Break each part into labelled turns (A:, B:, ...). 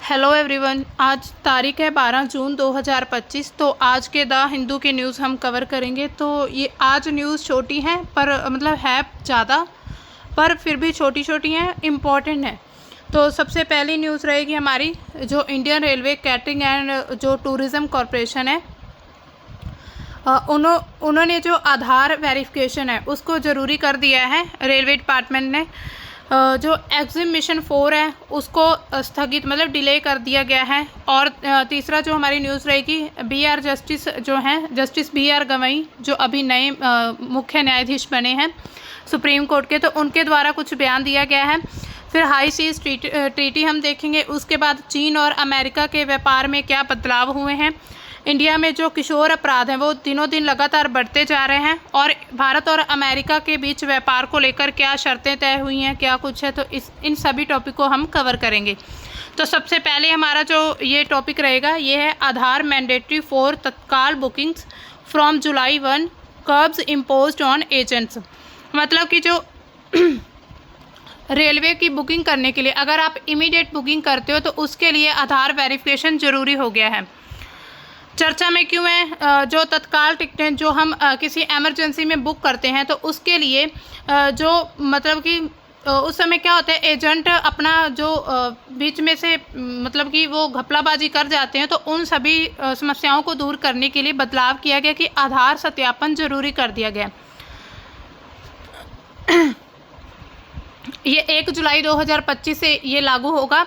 A: Hello everyone, आज तारीख है 12 जून 2025। तो आज के द हिंदू के न्यूज़ हम कवर करेंगे। तो ये आज न्यूज़ छोटी हैं पर मतलब है ज़्यादा, पर फिर भी छोटी छोटी हैं, इम्पॉर्टेंट है। तो सबसे पहली न्यूज़ रहेगी हमारी जो इंडियन रेलवे कैटरिंग एंड जो टूरिज़्म कॉरपोरेशन है, उन्होंने जो आधार वेरिफिकेशन है उसको ज़रूरी कर दिया है। रेलवे डिपार्टमेंट ने जो एग्जिम 4 है उसको स्थगित मतलब डिले कर दिया गया है। और तीसरा जो हमारी न्यूज़ रहेगी BR जस्टिस जो हैं, जस्टिस BR गवई जो अभी नए मुख्य न्यायाधीश बने हैं सुप्रीम कोर्ट के, तो उनके द्वारा कुछ बयान दिया गया है। फिर हाई सीज ट्रीटी हम देखेंगे। उसके बाद चीन और अमेरिका के व्यापार में क्या बदलाव हुए हैं। इंडिया में जो किशोर अपराध हैं वो दिनों दिन लगातार बढ़ते जा रहे हैं। और भारत और अमेरिका के बीच व्यापार को लेकर क्या शर्तें तय हुई हैं, क्या कुछ है, तो इन सभी टॉपिक को हम कवर करेंगे। तो सबसे पहले हमारा जो ये टॉपिक रहेगा ये है आधार मैंडेटरी फॉर तत्काल bookings from July 1 curbs imposed on agents. मतलब कि जो रेलवे की बुकिंग करने के लिए अगर आप इमीडिएट बुकिंग करते हो तो उसके लिए आधार वेरिफिकेशन ज़रूरी हो गया है। चर्चा में क्यों है? जो तत्काल टिकटें जो हम किसी एमरजेंसी में बुक करते हैं तो उसके लिए जो मतलब कि उस समय क्या होता है, एजेंट अपना जो बीच में से मतलब कि वो घपलाबाजी कर जाते हैं, तो उन सभी समस्याओं को दूर करने के लिए बदलाव किया गया कि आधार सत्यापन जरूरी कर दिया गया। ये 1 जुलाई 2025 से ये लागू होगा।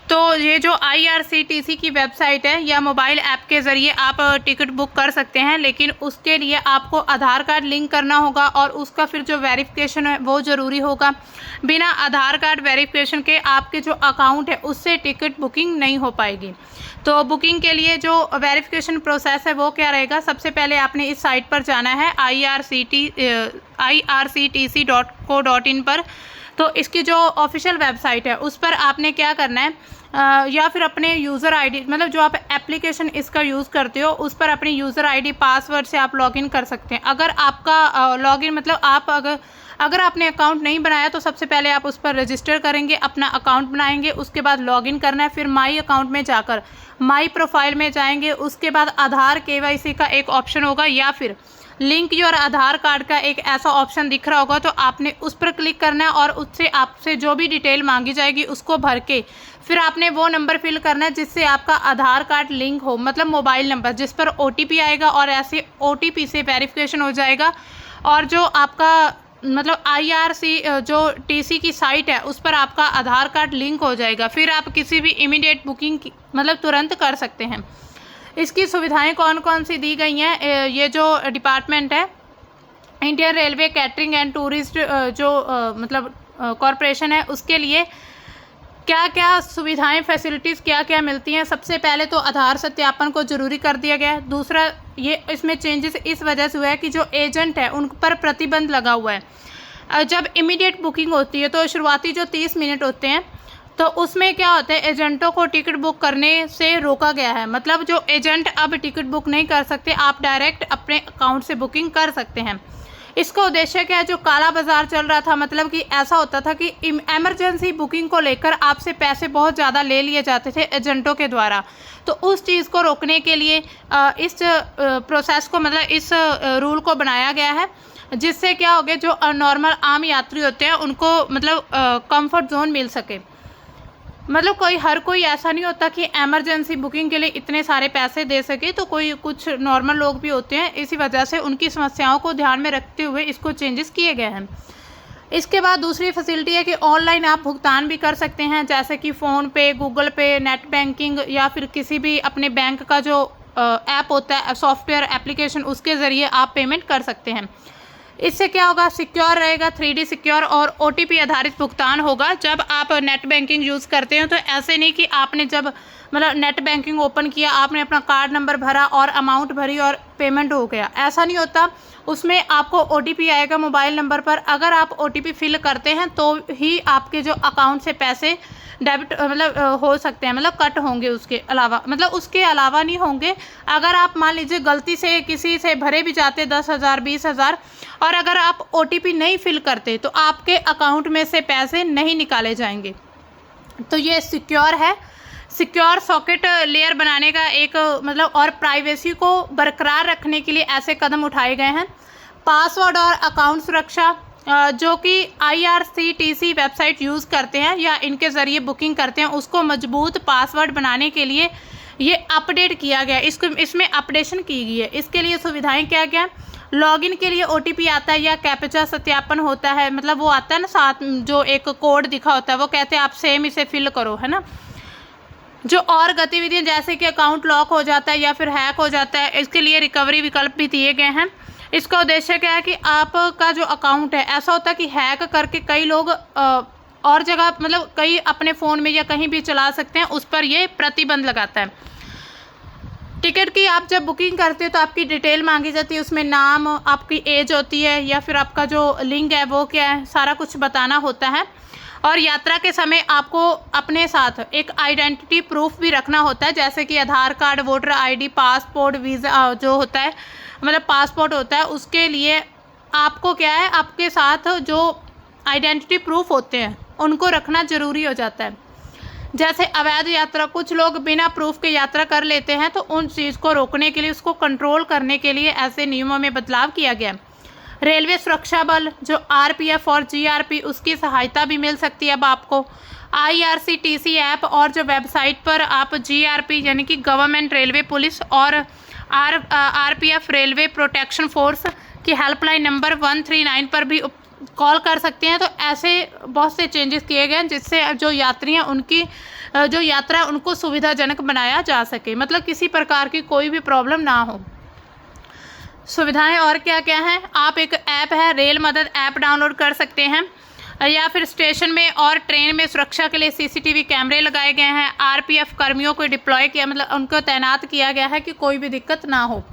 A: तो ये जो IRCTC की वेबसाइट है या मोबाइल ऐप के ज़रिए आप टिकट बुक कर सकते हैं, लेकिन उसके लिए आपको आधार कार्ड लिंक करना होगा और उसका फिर जो वेरिफिकेशन है वो ज़रूरी होगा। बिना आधार कार्ड वेरिफिकेशन के आपके जो अकाउंट है उससे टिकट बुकिंग नहीं हो पाएगी। तो बुकिंग के लिए जो वेरिफिकेशन प्रोसेस है वो क्या रहेगा? सबसे पहले आपने इस साइट पर जाना है irctc.co.in पर। तो इसकी जो ऑफिशियल वेबसाइट है उस पर आपने क्या करना है, या फिर अपने यूज़र आईडी मतलब जो आप एप्लीकेशन इसका यूज़ करते हो उस पर अपनी यूज़र आईडी पासवर्ड से आप लॉगिन कर सकते हैं। अगर आपका लॉगिन मतलब आप अगर आपने अकाउंट नहीं बनाया तो सबसे पहले आप उस पर रजिस्टर करेंगे, अपना अकाउंट बनाएंगे, उसके बाद लॉगिन करना है। फिर माई अकाउंट में जाकर माई प्रोफाइल में जाएंगे, उसके बाद आधार KYC का एक ऑप्शन होगा या फिर लिंक योर आधार कार्ड का एक ऐसा ऑप्शन दिख रहा होगा, तो आपने उस पर क्लिक करना है और उससे आपसे जो भी डिटेल मांगी जाएगी उसको भर के फिर आपने वो नंबर फिल करना है जिससे आपका आधार कार्ड लिंक हो, मतलब मोबाइल नंबर जिस पर OTP आएगा, और ऐसे OTP से वेरिफिकेशन हो जाएगा। और जो आपका मतलब IRC जो TC की साइट है उस पर आपका आधार कार्ड लिंक हो जाएगा। फिर आप किसी भी इमीडिएट बुकिंग मतलब तुरंत कर सकते हैं। इसकी सुविधाएं कौन कौन सी दी गई हैं? ये जो डिपार्टमेंट है Indian railway catering and tourist जो मतलब कॉरपोरेशन है उसके लिए क्या क्या सुविधाएं फैसिलिटीज़ क्या क्या मिलती हैं। सबसे पहले तो आधार सत्यापन को ज़रूरी कर दिया गया है। दूसरा ये इसमें चेंजेस इस वजह से हुआ है कि जो एजेंट है उन पर प्रतिबंध लगा हुआ है। जब इमीडिएट बुकिंग होती है तो शुरुआती जो 30 मिनट होते हैं तो उसमें क्या होता है, एजेंटों को टिकट बुक करने से रोका गया है। मतलब जो एजेंट अब टिकट बुक नहीं कर सकते, आप डायरेक्ट अपने अकाउंट से बुकिंग कर सकते हैं। इसका उद्देश्य क्या है? जो काला बाजार चल रहा था, मतलब कि ऐसा होता था कि इमरजेंसी बुकिंग को लेकर आपसे पैसे बहुत ज़्यादा ले लिए जाते थे एजेंटों के द्वारा, तो उस चीज़ को रोकने के लिए इस प्रोसेस को मतलब इस रूल को बनाया गया है, जिससे क्या हो गया जो नॉर्मल आम यात्री होते हैं उनको मतलब कंफर्ट जोन मिल सके। मतलब हर कोई ऐसा नहीं होता कि एमरजेंसी बुकिंग के लिए इतने सारे पैसे दे सके, तो कुछ नॉर्मल लोग भी होते हैं। इसी वजह से उनकी समस्याओं को ध्यान में रखते हुए इसको चेंजेस किए गए हैं। इसके बाद दूसरी फैसिलिटी है कि ऑनलाइन आप भुगतान भी कर सकते हैं, जैसे कि फ़ोन पे, गूगल पे, नेट बैंकिंग या फिर किसी भी अपने बैंक का जो ऐप होता है सॉफ्टवेयर एप्लीकेशन उसके ज़रिए आप पेमेंट कर सकते हैं। इससे क्या होगा? सिक्योर रहेगा, 3D सिक्योर और OTP आधारित भुगतान होगा जब आप नेट बैंकिंग यूज़ करते हैं। तो ऐसे नहीं कि आपने जब मतलब नेट बैंकिंग ओपन किया, आपने अपना कार्ड नंबर भरा और अमाउंट भरी और पेमेंट हो गया, ऐसा नहीं होता। उसमें आपको OTP आएगा मोबाइल नंबर पर। अगर आप OTP फिल करते हैं तो ही आपके जो अकाउंट से पैसे डेबिट मतलब हो सकते हैं, मतलब कट होंगे। उसके अलावा मतलब उसके अलावा नहीं होंगे। अगर आप मान लीजिए गलती से किसी से भरे भी जाते 10,000 20,000 और अगर आप OTP नहीं फिल करते तो आपके अकाउंट में से पैसे नहीं निकाले जाएंगे। तो ये सिक्योर है। सिक्योर सॉकेट लेयर बनाने का एक मतलब और प्राइवेसी को बरकरार रखने के लिए ऐसे कदम उठाए गए हैं। पासवर्ड और अकाउंट सुरक्षा, जो कि IRCTC वेबसाइट यूज़ करते हैं या इनके ज़रिए बुकिंग करते हैं, उसको मजबूत पासवर्ड बनाने के लिए ये अपडेट किया गया, इसमें अपडेशन की गई है। इसके लिए सुविधाएं क्या क्या है? लॉगिन के लिए OTP आता है या कैप्चा सत्यापन होता है, मतलब वो आता है ना साथ जो एक कोड दिखा होता है, वो कहते हैं आप सेम इसे फिल करो, है ना। जो और गतिविधियां जैसे कि अकाउंट लॉक हो जाता है या फिर हैक हो जाता है, इसके लिए रिकवरी विकल्प भी दिए गए हैं। इसका उद्देश्य क्या है कि आपका जो अकाउंट है, ऐसा होता है कि हैक करके कई लोग और जगह मतलब कई अपने फ़ोन में या कहीं भी चला सकते हैं, उस पर ये प्रतिबंध लगाता है। टिकट की आप जब बुकिंग करते हो तो आपकी डिटेल मांगी जाती है, उसमें नाम, आपकी एज होती है या फिर आपका जो लिंग है वो क्या है, सारा कुछ बताना होता है। और यात्रा के समय आपको अपने साथ एक आइडेंटिटी प्रूफ भी रखना होता है, जैसे कि Aadhaar card, voter ID, passport, visa जो होता है, मतलब पासपोर्ट होता है, उसके लिए आपको क्या है, आपके साथ जो आइडेंटिटी प्रूफ होते हैं उनको रखना ज़रूरी हो जाता है। जैसे अवैध यात्रा, कुछ लोग बिना प्रूफ के यात्रा कर लेते हैं, तो उन चीज़ को रोकने के लिए, उसको कंट्रोल करने के लिए ऐसे नियमों में बदलाव किया गया। रेलवे सुरक्षा बल जो RPF और GRP, उसकी सहायता भी मिल सकती है अब आपको। IRCTC ऐप और जो वेबसाइट पर आप GRP यानी कि गवर्नमेंट रेलवे पुलिस और RPF रेलवे प्रोटेक्शन फोर्स की हेल्पलाइन नंबर 139 पर भी कॉल कर सकते हैं। तो ऐसे बहुत से चेंजेस किए गए हैं जिससे जो यात्री हैं उनकी जो यात्रा उनको सुविधाजनक बनाया जा सके, मतलब किसी प्रकार की कोई भी प्रॉब्लम ना हो। सुविधाएं और क्या क्या हैं? आप एक ऐप है रेल मदद ऐप डाउनलोड कर सकते हैं, या फिर स्टेशन में और ट्रेन में सुरक्षा के लिए CCTV कैमरे लगाए गए हैं। RPF कर्मियों को डिप्लॉय किया, मतलब उनको तैनात किया गया है कि कोई भी दिक्कत ना हो।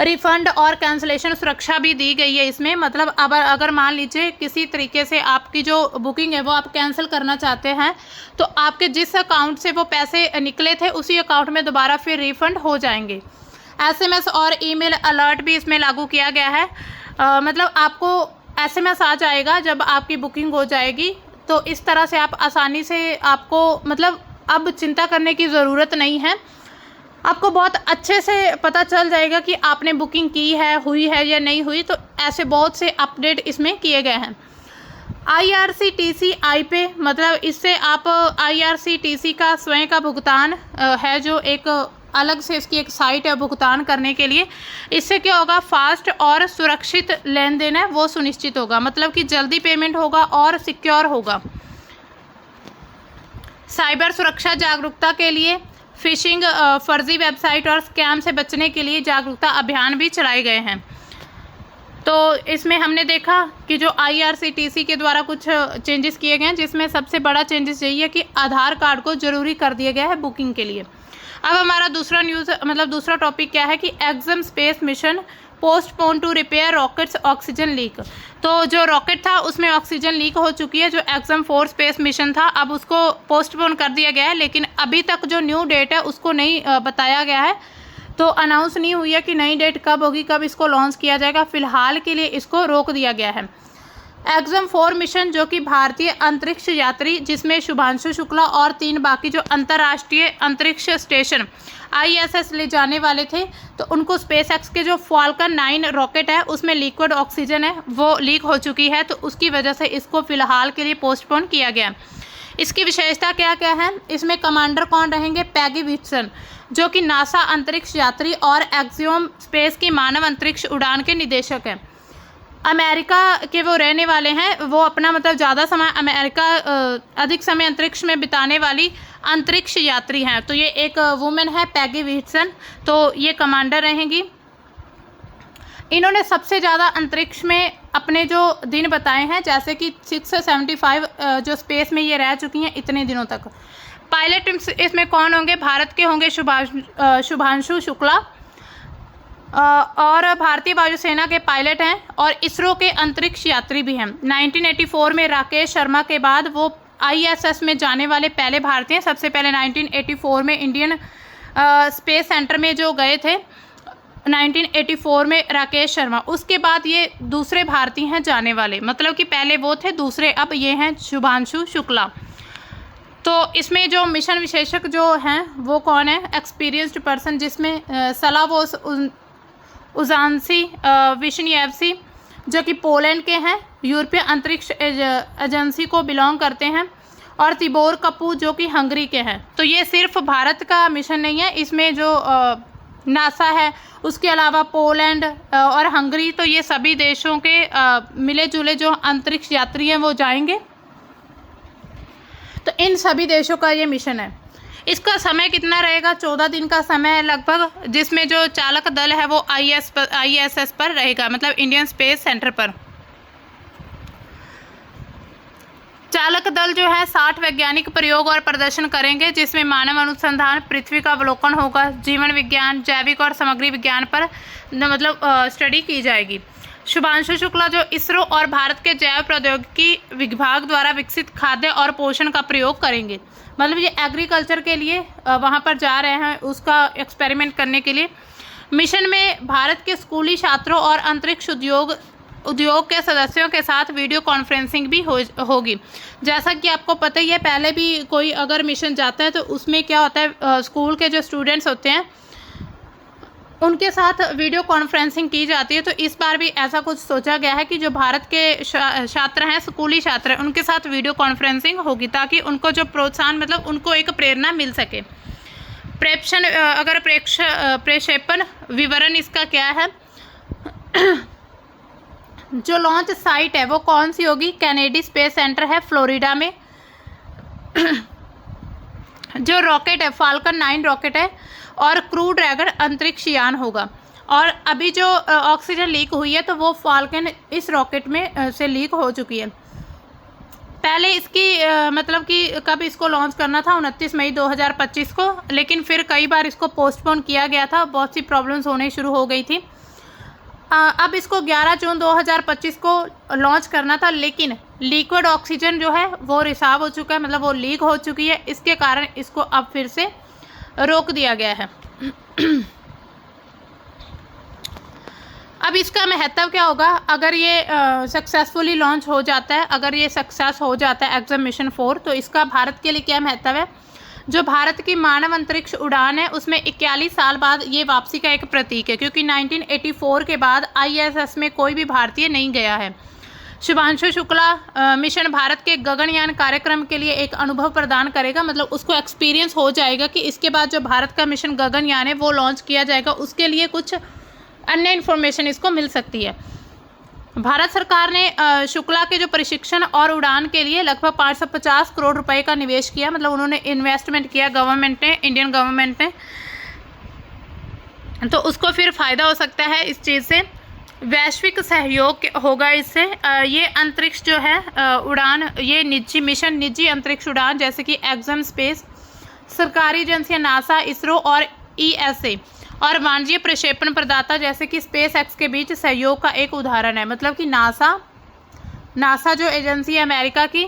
A: रिफंड और कैंसिलेशन सुरक्षा भी दी गई है इसमें, मतलब अब अगर मान लीजिए किसी तरीके से आपकी जो बुकिंग है वो आप कैंसिल करना चाहते हैं, तो आपके जिस अकाउंट से वो पैसे निकले थे उसी अकाउंट में दोबारा फिर रिफ़ंड हो जाएंगे। SMS और ईमेल अलर्ट भी इसमें लागू किया गया है। मतलब आपको SMS आ जाएगा जब आपकी बुकिंग हो जाएगी, तो इस तरह से आप आसानी से, आपको मतलब अब चिंता करने की ज़रूरत नहीं है। आपको बहुत अच्छे से पता चल जाएगा कि आपने बुकिंग की है, हुई है या नहीं हुई। तो ऐसे बहुत से अपडेट इसमें किए गए हैं। IRCTC iPay, मतलब इससे आप IRCTC का स्वयं का भुगतान है, जो एक अलग से इसकी एक साइट है भुगतान करने के लिए। इससे क्या होगा, फास्ट और सुरक्षित लेन देन है वो सुनिश्चित होगा, मतलब कि जल्दी पेमेंट होगा और सिक्योर होगा। साइबर सुरक्षा जागरूकता के लिए फिशिंग, फर्जी वेबसाइट और स्कैम से बचने के लिए जागरूकता अभियान भी चलाए गए हैं। तो इसमें हमने देखा कि जो IRCTC के द्वारा कुछ चेंजेस किए गए हैं, जिसमें सबसे बड़ा चेंजेस यही है कि आधार कार्ड को ज़रूरी कर दिया गया है बुकिंग के लिए। अब हमारा दूसरा टॉपिक क्या है कि EXIM space mission postpone to repair rockets oxygen leak. तो जो रॉकेट था उसमें ऑक्सीजन लीक हो चुकी है, जो EXIM 4 स्पेस मिशन था, अब उसको पोस्टपोन कर दिया गया है, लेकिन अभी तक जो न्यू डेट है उसको नहीं बताया गया है। तो अनाउंस नहीं हुई है कि नई डेट कब होगी, कब इसको लॉन्च किया जाएगा। फिलहाल के लिए इसको रोक दिया गया है। EXIM 4 मिशन जो कि भारतीय अंतरिक्ष यात्री, जिसमें शुभांशु शुक्ला और 3 बाकी जो अंतर्राष्ट्रीय अंतरिक्ष स्टेशन ISS ले जाने वाले थे, तो उनको SpaceX के जो फाल्कन 9 रॉकेट है उसमें लिक्विड ऑक्सीजन है वो लीक हो चुकी है, तो उसकी वजह से इसको फिलहाल के लिए पोस्टपोन किया गया। इसकी विशेषता क्या क्या है? इसमें कमांडर कौन रहेंगे? पैगी विल्सन, जो कि नासा अंतरिक्ष यात्री और EXIM स्पेस की मानव अंतरिक्ष उड़ान के निदेशक हैं। अमेरिका के वो रहने वाले हैं, वो अपना मतलब ज़्यादा समय अधिक समय अंतरिक्ष में बिताने वाली अंतरिक्ष यात्री हैं। तो ये एक वुमेन है पैगी विल्सन, तो ये कमांडर रहेंगी। इन्होंने सबसे ज़्यादा अंतरिक्ष में अपने जो दिन बताए हैं, जैसे कि 675 जो स्पेस में ये रह चुकी हैं इतने दिनों तक। पायलट इसमें कौन होंगे? भारत के होंगे शुभांशु शुक्ला, और भारतीय वायुसेना के पायलट हैं और इसरो के अंतरिक्ष यात्री भी हैं। 1984 में राकेश शर्मा के बाद वो ISS में जाने वाले पहले भारतीय हैं। सबसे पहले 1984 में इंडियन स्पेस सेंटर में जो गए थे 1984 में राकेश शर्मा, उसके बाद ये दूसरे भारतीय हैं जाने वाले, मतलब कि पहले वो थे, दूसरे अब ये हैं शुभांशु शुक्ला। तो इसमें जो मिशन विशेषज्ञ जो हैं वो कौन है? एक्सपीरियंस्ड पर्सन, जिसमें सलावोस उजांसी विशनिएवस्की जो कि पोलैंड के हैं, यूरोपीय अंतरिक्ष एजेंसी को बिलोंग करते हैं, और तिबोर कपू जो कि हंगरी के हैं। तो ये सिर्फ भारत का मिशन नहीं है, इसमें जो नासा है उसके अलावा पोलैंड और हंगरी, तो ये सभी देशों के मिले जुले जो अंतरिक्ष यात्री हैं वो जाएंगे। तो इन सभी देशों का ये मिशन है। इसका समय कितना रहेगा? 14 दिन का समय है लगभग, जिसमें जो चालक दल है वो ISS पर रहेगा, मतलब इंडियन स्पेस सेंटर पर। चालक दल जो है 60 वैज्ञानिक प्रयोग और प्रदर्शन करेंगे, जिसमें मानव अनुसंधान, पृथ्वी का अवलोकन होगा, जीवन विज्ञान, जैविक और सामग्री विज्ञान पर मतलब स्टडी की जाएगी। शुभांशु शुक्ला जो इसरो और भारत के जैव प्रौद्योगिकी विभाग द्वारा विकसित खाद्य और पोषण का प्रयोग करेंगे, मतलब ये एग्रीकल्चर के लिए वहाँ पर जा रहे हैं उसका एक्सपेरिमेंट करने के लिए। मिशन में भारत के स्कूली छात्रों और अंतरिक्ष उद्योग के सदस्यों के साथ वीडियो कॉन्फ्रेंसिंग भी होगी। जैसा कि आपको पता ही है, पहले भी कोई अगर मिशन जाता है तो उसमें क्या होता है, स्कूल के जो स्टूडेंट्स होते हैं उनके साथ वीडियो कॉन्फ्रेंसिंग की जाती है। तो इस बार भी ऐसा कुछ सोचा गया है कि जो भारत के छात्र हैं, स्कूली छात्र हैं, उनके साथ वीडियो कॉन्फ्रेंसिंग होगी, ताकि उनको जो प्रोत्साहन, मतलब उनको एक प्रेरणा मिल सके। प्रक्षेपण विवरण इसका क्या है? जो लॉन्च साइट है वो कौन सी होगी? कैनेडी स्पेस सेंटर है फ्लोरिडा में। जो रॉकेट है फाल्कन 9 रॉकेट है, और क्रू ड्रैगन अंतरिक्ष यान होगा। और अभी जो ऑक्सीजन लीक हुई है तो वो फाल्कन इस रॉकेट में से लीक हो चुकी है। पहले इसकी मतलब कि कब इसको लॉन्च करना था? 29 मई 2025 को, लेकिन फिर कई बार इसको पोस्टपोन किया गया था, बहुत सी प्रॉब्लम्स होने शुरू हो गई थी। अब इसको 11 जून 2025 को लॉन्च करना था, लेकिन लिक्विड ऑक्सीजन जो है वो रिसाव हो चुका है, मतलब वो लीक हो चुकी है, इसके कारण इसको अब फिर से रोक दिया गया है। अब इसका महत्व क्या होगा अगर ये सक्सेसफुली लॉन्च हो जाता है, अगर ये सक्सेस हो जाता है EXIM मिशन 4, तो इसका भारत के लिए क्या महत्व है? जो भारत की मानव अंतरिक्ष उड़ान है उसमें 41 साल बाद ये वापसी का एक प्रतीक है, क्योंकि 1984 के बाद ISS में कोई भी भारतीय नहीं गया है। शुभांशु शुक्ला मिशन भारत के गगनयान कार्यक्रम के लिए एक अनुभव प्रदान करेगा, मतलब उसको एक्सपीरियंस हो जाएगा कि इसके बाद जो भारत का मिशन गगनयान है वो लॉन्च किया जाएगा, उसके लिए कुछ अन्य इन्फॉर्मेशन इसको मिल सकती है। भारत सरकार ने शुक्ला के जो प्रशिक्षण और उड़ान के लिए लगभग 550 करोड़ रुपए का निवेश किया, मतलब उन्होंने इन्वेस्टमेंट किया गवर्नमेंट ने, इंडियन गवर्नमेंट ने, तो उसको फिर फ़ायदा हो सकता है इस चीज़ से। वैश्विक सहयोग होगा इससे। ये अंतरिक्ष जो है उड़ान, ये निजी अंतरिक्ष उड़ान जैसे कि EXIM स्पेस, सरकारी एजेंसियां नासा, इसरो और ESA और वाणिज्य प्रक्षेपण प्रदाता जैसे कि SpaceX के बीच सहयोग का एक उदाहरण है। मतलब कि नासा जो एजेंसी है अमेरिका की,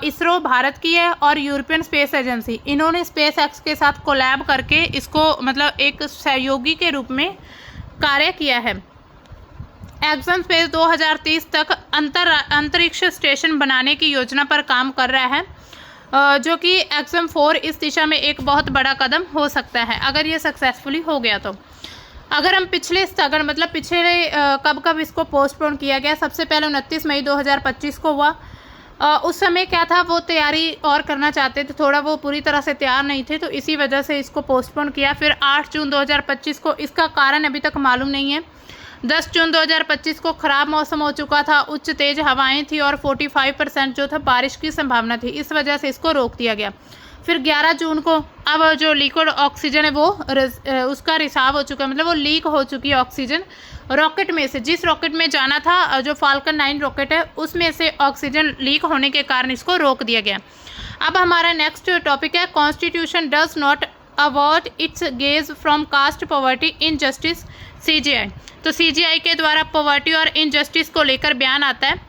A: इसरो भारत की है, और यूरोपियन स्पेस एजेंसी, इन्होंने SpaceX के साथ कोलैब करके इसको मतलब एक सहयोगी के रूप में कार्य किया है। EXIM स्पेस 2030 तक अंतरिक्ष स्टेशन बनाने की योजना पर काम कर रहा है, जो कि EXIM 4 इस दिशा में एक बहुत बड़ा कदम हो सकता है अगर ये सक्सेसफुली हो गया तो। अगर हम पिछले कब इसको पोस्टपोन किया गया, सबसे पहले 29 मई 2025 को हुआ। उस समय क्या था, वो तैयारी और करना चाहते थे, थोड़ा वो पूरी तरह से तैयार नहीं थे, तो इसी वजह से इसको पोस्टपोन किया। फिर 8 जून 2025 को, इसका कारण अभी तक मालूम नहीं है। 10 जून 2025 को खराब मौसम हो चुका था, उच्च तेज हवाएं थी और 45% जो था बारिश की संभावना थी, इस वजह से इसको रोक दिया गया। फिर 11 जून को अब जो लिक्विड ऑक्सीजन है वो उसका रिसाव हो चुका है, मतलब वो लीक हो चुकी है ऑक्सीजन रॉकेट में से। जिस रॉकेट में जाना था, जो फाल्कन 9 रॉकेट है, उसमें से ऑक्सीजन लीक होने के कारण इसको रोक दिया गया। अब हमारा नेक्स्ट टॉपिक है, constitution does not avoid it's gauge from cast poverty injustice CGI। तो CGI के द्वारा पॉवर्टी और इनजस्टिस को लेकर बयान आता है।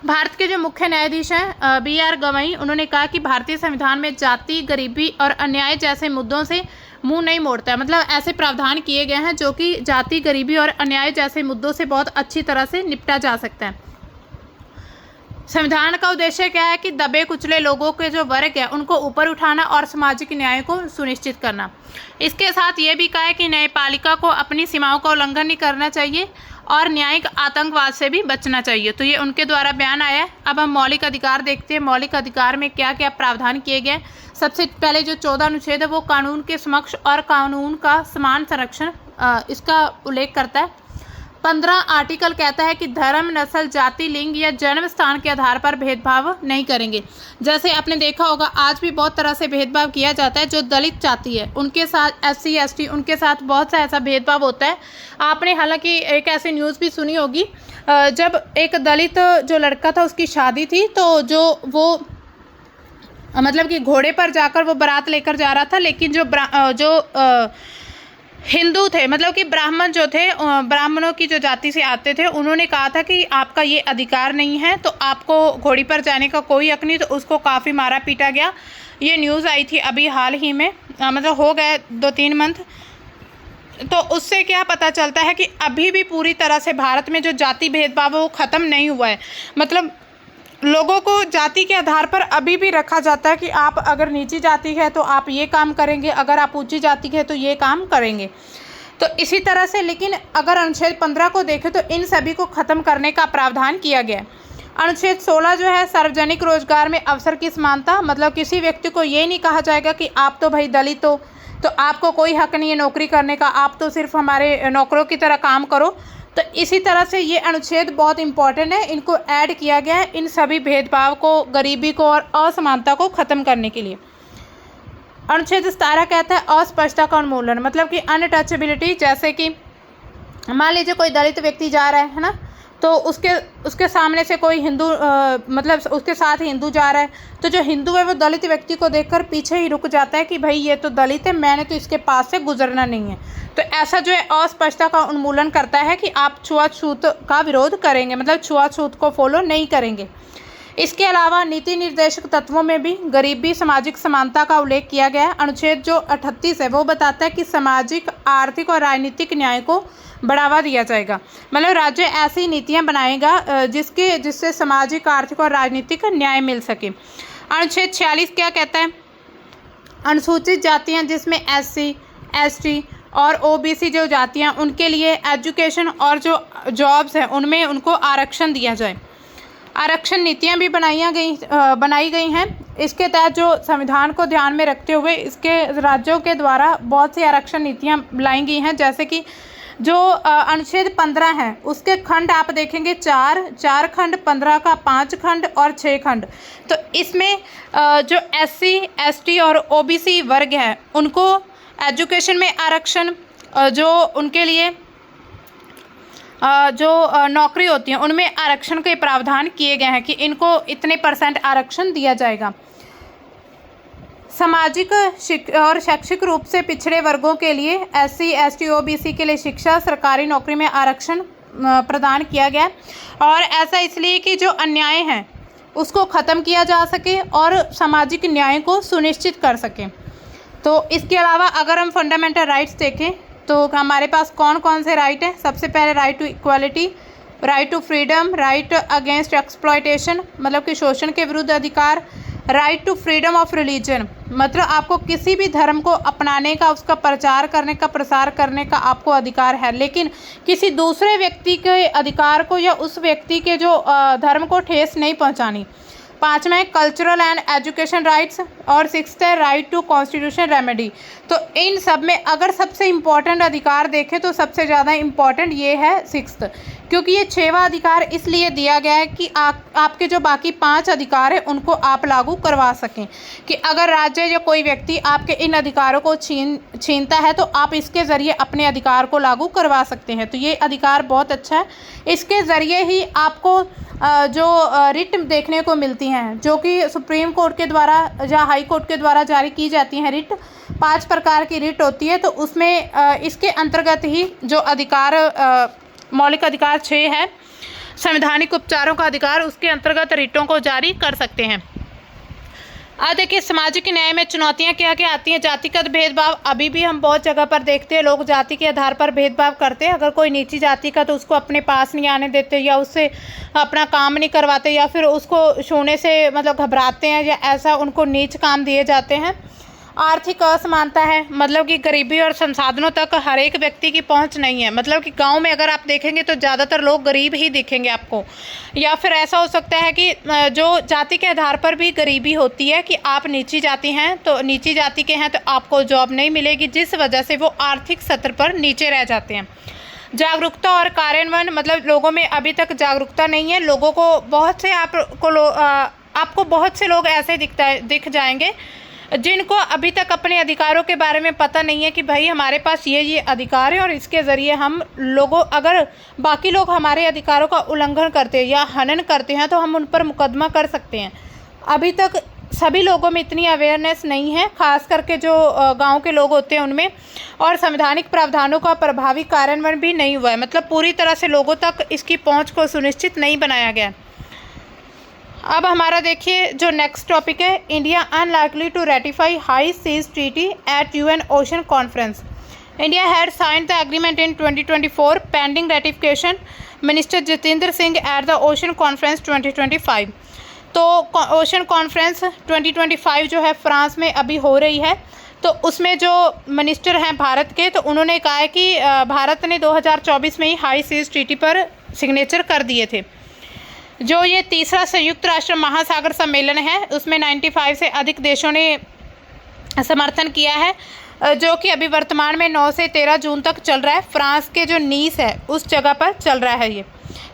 A: भारत के जो मुख्य न्यायाधीश हैं BR गवई, उन्होंने कहा कि भारतीय संविधान में जाति, गरीबी और अन्याय जैसे मुद्दों से मुंह नहीं मोड़ता है। मतलब ऐसे प्रावधान किए गए हैं जो कि जाति, गरीबी और अन्याय जैसे मुद्दों से बहुत अच्छी तरह से निपटा जा सकता है। संविधान का उद्देश्य क्या है कि दबे कुचले लोगों के जो वर्ग है उनको ऊपर उठाना और सामाजिक न्याय को सुनिश्चित करना। इसके साथ ये भी कहा है कि न्यायपालिका को अपनी सीमाओं का उल्लंघन नहीं करना चाहिए और न्यायिक आतंकवाद से भी बचना चाहिए। तो ये उनके द्वारा बयान आया है। अब हम मौलिक अधिकार देखते हैं। मौलिक अधिकार में क्या क्या प्रावधान किए गए। सबसे पहले जो 14 अनुच्छेद है वो कानून के समक्ष और कानून का समान संरक्षण इसका उल्लेख करता है। 15 आर्टिकल कहता है कि धर्म, नस्ल, जाति, लिंग या जन्म स्थान के आधार पर भेदभाव नहीं करेंगे। जैसे आपने देखा होगा आज भी बहुत तरह से भेदभाव किया जाता है। जो दलित जाति है उनके साथ SC ST उनके साथ बहुत सा ऐसा भेदभाव होता है। आपने हालांकि एक ऐसी न्यूज़ भी सुनी होगी जब एक दलित जो लड़का था उसकी शादी थी तो जो वो मतलब कि घोड़े पर जाकर वो बारात लेकर जा रहा था, लेकिन जो हिंदू थे मतलब कि ब्राह्मण जो थे ब्राह्मणों की जो जाति से आते थे उन्होंने कहा था कि आपका ये अधिकार नहीं है, तो आपको घोड़ी पर जाने का कोई हक नहीं। तो उसको काफ़ी मारा पीटा गया। ये न्यूज़ आई थी अभी हाल ही में, मतलब हो गए 2-3 मंथ। तो उससे क्या पता चलता है कि अभी भी पूरी तरह से भारत में जो जाति भेदभाव है वो ख़त्म नहीं हुआ है। मतलब लोगों को जाति के आधार पर अभी भी रखा जाता है कि आप अगर नीची जाति है तो आप ये काम करेंगे, अगर आप ऊंची जाति के हैं तो ये काम करेंगे। तो इसी तरह से लेकिन अगर अनुच्छेद 15 को देखें तो इन सभी को ख़त्म करने का प्रावधान किया गया है। अनुच्छेद 16 जो है सार्वजनिक रोजगार में अवसर की समानता, मतलब किसी व्यक्ति को ये नहीं कहा जाएगा कि आप तो भाई दलित हो तो आपको कोई हक नहीं है नौकरी करने का, आप तो सिर्फ हमारे नौकरों की तरह काम करो। तो इसी तरह से ये अनुच्छेद बहुत इंपॉर्टेंट है, इनको ऐड किया गया है इन सभी भेदभाव को, गरीबी को और असमानता को ख़त्म करने के लिए। अनुच्छेद 17 कहता है अस्पष्टता का उन्मूलन, मतलब कि अनटचेबिलिटी। जैसे कि मान लीजिए कोई दलित व्यक्ति जा रहा है ना, तो उसके सामने से कोई हिंदू मतलब उसके साथ हिंदू जा रहा है, तो जो हिंदू है वो दलित व्यक्ति को देखकर पीछे ही रुक जाता है कि भाई ये तो दलित है, मैंने तो इसके पास से गुजरना नहीं है। तो ऐसा जो है अस्पष्टता का उन्मूलन करता है कि आप छुआछूत का विरोध करेंगे, मतलब छुआछूत को फॉलो नहीं करेंगे। इसके अलावा नीति निर्देशक तत्वों में भी गरीबी, सामाजिक समानता का उल्लेख किया गया है। अनुच्छेद जो 38 है वो बताता है कि सामाजिक, आर्थिक और राजनीतिक न्याय को बढ़ावा दिया जाएगा। मतलब राज्य ऐसी नीतियां बनाएगा जिससे सामाजिक, आर्थिक और राजनीतिक न्याय मिल सके। अनुच्छेद 46 क्या कहता है? अनुसूचित जातियां जिसमें SC ST और OBC जो जातियां उनके लिए एजुकेशन और जो जॉब्स हैं उनमें उनको आरक्षण दिया जाए। आरक्षण नीतियां भी बनाई गई हैं। इसके तहत जो संविधान को ध्यान में रखते हुए इसके राज्यों के द्वारा बहुत सी आरक्षण नीतियां लाई गई हैं। जैसे कि जो अनुच्छेद 15 है उसके खंड आप देखेंगे 4 खंड, 15 का 5 खंड और 6 खंड। तो इसमें जो SC ST और OBC वर्ग है उनको एजुकेशन में आरक्षण, जो उनके लिए जो नौकरी होती है उनमें आरक्षण के प्रावधान किए गए हैं कि इनको इतने % आरक्षण दिया जाएगा। सामाजिक और शैक्षिक रूप से पिछड़े वर्गों के लिए SC ST OBC के लिए शिक्षा, सरकारी नौकरी में आरक्षण प्रदान किया गया। और ऐसा इसलिए कि जो अन्याय है उसको ख़त्म किया जा सके और सामाजिक न्याय को सुनिश्चित कर सके। तो इसके अलावा अगर हम फंडामेंटल राइट्स देखें तो हमारे पास कौन कौन से राइट हैं? सबसे पहले right to equality, right to freedom, right against exploitation मतलब कि शोषण के विरुद्ध अधिकार, right to freedom of religion मतलब आपको किसी भी धर्म को अपनाने का, उसका प्रचार करने का, प्रसार करने का आपको अधिकार है, लेकिन किसी दूसरे व्यक्ति के अधिकार को या उस व्यक्ति के जो धर्म को ठेस नहीं पहुंचानी। 5वां है कल्चरल एंड एजुकेशन राइट्स और 6th है राइट टू कॉन्स्टिट्यूशन रेमेडी। तो इन सब में अगर सबसे इम्पॉर्टेंट अधिकार देखें तो सबसे ज़्यादा इम्पॉर्टेंट ये है 6th, क्योंकि ये 6वां अधिकार इसलिए दिया गया है कि आपके जो बाकी 5 अधिकार हैं उनको आप लागू करवा सकें। कि अगर राज्य या कोई व्यक्ति आपके इन अधिकारों को छीनता है तो आप इसके ज़रिए अपने अधिकार को लागू करवा सकते हैं। तो ये अधिकार बहुत अच्छा है। इसके ज़रिए ही आपको जो रिट देखने को मिलती हैं जो कि सुप्रीम कोर्ट के द्वारा या हाई कोर्ट के द्वारा जारी की जाती हैं। रिट 5 प्रकार की रिट होती है। तो उसमें इसके अंतर्गत ही जो अधिकार मौलिक अधिकार 6 है, संवैधानिक उपचारों का अधिकार, उसके अंतर्गत रिटों को जारी कर सकते हैं। अब देखिए सामाजिक न्याय में चुनौतियां क्या क्या आती हैं। जातिगत भेदभाव अभी भी हम बहुत जगह पर देखते हैं, लोग जाति के आधार पर भेदभाव करते हैं। अगर कोई नीची जाति का तो उसको अपने पास नहीं आने देते, या उससे अपना काम नहीं करवाते, या फिर उसको छूने से मतलब घबराते हैं, या ऐसा उनको नीच काम दिए जाते हैं। आर्थिक असमानता है, मतलब कि गरीबी और संसाधनों तक हर एक व्यक्ति की पहुंच नहीं है। मतलब कि गांव में अगर आप देखेंगे तो ज़्यादातर लोग गरीब ही दिखेंगे आपको। या फिर ऐसा हो सकता है कि जो जाति के आधार पर भी गरीबी होती है कि आप नीची जाति हैं तो नीची जाति के हैं तो आपको जॉब नहीं मिलेगी, जिस वजह से वो आर्थिक सत्र पर नीचे रह जाते हैं। जागरूकता और कार्यान्वयन, मतलब लोगों में अभी तक जागरूकता नहीं है। लोगों को बहुत से आपको बहुत से लोग ऐसे दिख जाएंगे जिनको अभी तक अपने अधिकारों के बारे में पता नहीं है कि भाई हमारे पास ये अधिकार है और इसके ज़रिए हम लोगों, अगर बाकी लोग हमारे अधिकारों का उल्लंघन करते हैं या हनन करते हैं तो हम उन पर मुकदमा कर सकते हैं। अभी तक सभी लोगों में इतनी अवेयरनेस नहीं है, खास करके जो गांव के लोग होते हैं उनमें। और संवैधानिक प्रावधानों का प्रभावी कार्यान्वयन भी नहीं हुआ है, मतलब पूरी तरह से लोगों तक इसकी पहुँच को सुनिश्चित नहीं बनाया गया। अब हमारा देखिए जो नेक्स्ट टॉपिक है, India unlikely to ratify high seas treaty at UN ocean conference. India had signed the agreement in 2024 pending ratification minister Jitendra Singh at the ocean conference 2025। तो ओशन कॉन्फ्रेंस 2025 जो है फ्रांस में अभी हो रही है, तो उसमें जो मिनिस्टर हैं भारत के, तो उन्होंने कहा है कि भारत ने 2024 में ही हाई सीज ट्रीटी पर सिग्नेचर कर दिए थे। जो ये तीसरा संयुक्त राष्ट्र महासागर सम्मेलन है उसमें 95 से अधिक देशों ने समर्थन किया है, जो कि अभी वर्तमान में 9 से 13 जून तक चल रहा है। फ्रांस के जो नीस है उस जगह पर चल रहा है ये।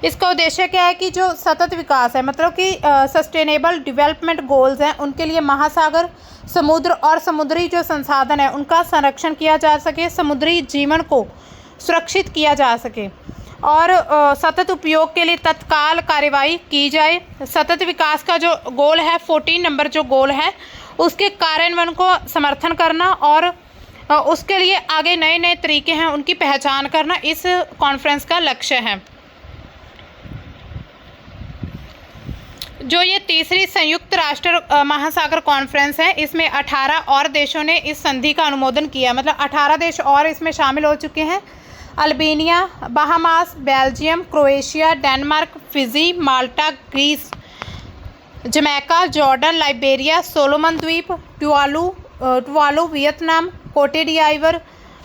A: इसका उद्देश्य क्या है कि जो सतत विकास है, मतलब कि सस्टेनेबल डेवलपमेंट गोल्स हैं, उनके लिए महासागर, समुद्र और समुद्री जो संसाधन है उनका संरक्षण किया जा सके, समुद्री जीवन को सुरक्षित किया जा सके और सतत उपयोग के लिए तत्काल कार्रवाई की जाए। सतत विकास का जो गोल है 14 नंबर जो गोल है उसके कार्यान्वयन को समर्थन करना और उसके लिए आगे नए नए तरीके हैं उनकी पहचान करना इस कॉन्फ्रेंस का लक्ष्य है। जो ये तीसरी संयुक्त राष्ट्र महासागर कॉन्फ्रेंस है इसमें 18 और देशों ने इस संधि का अनुमोदन किया, मतलब 18 देश और इसमें शामिल हो चुके हैं। Albania, Bahamas, Belgium, Croatia, Denmark, Fiji, Malta, Greece, Jamaica, Jordan, Liberia, Solomon द्वीप, टुवालू, वियतनाम, कोटे डिआइवर,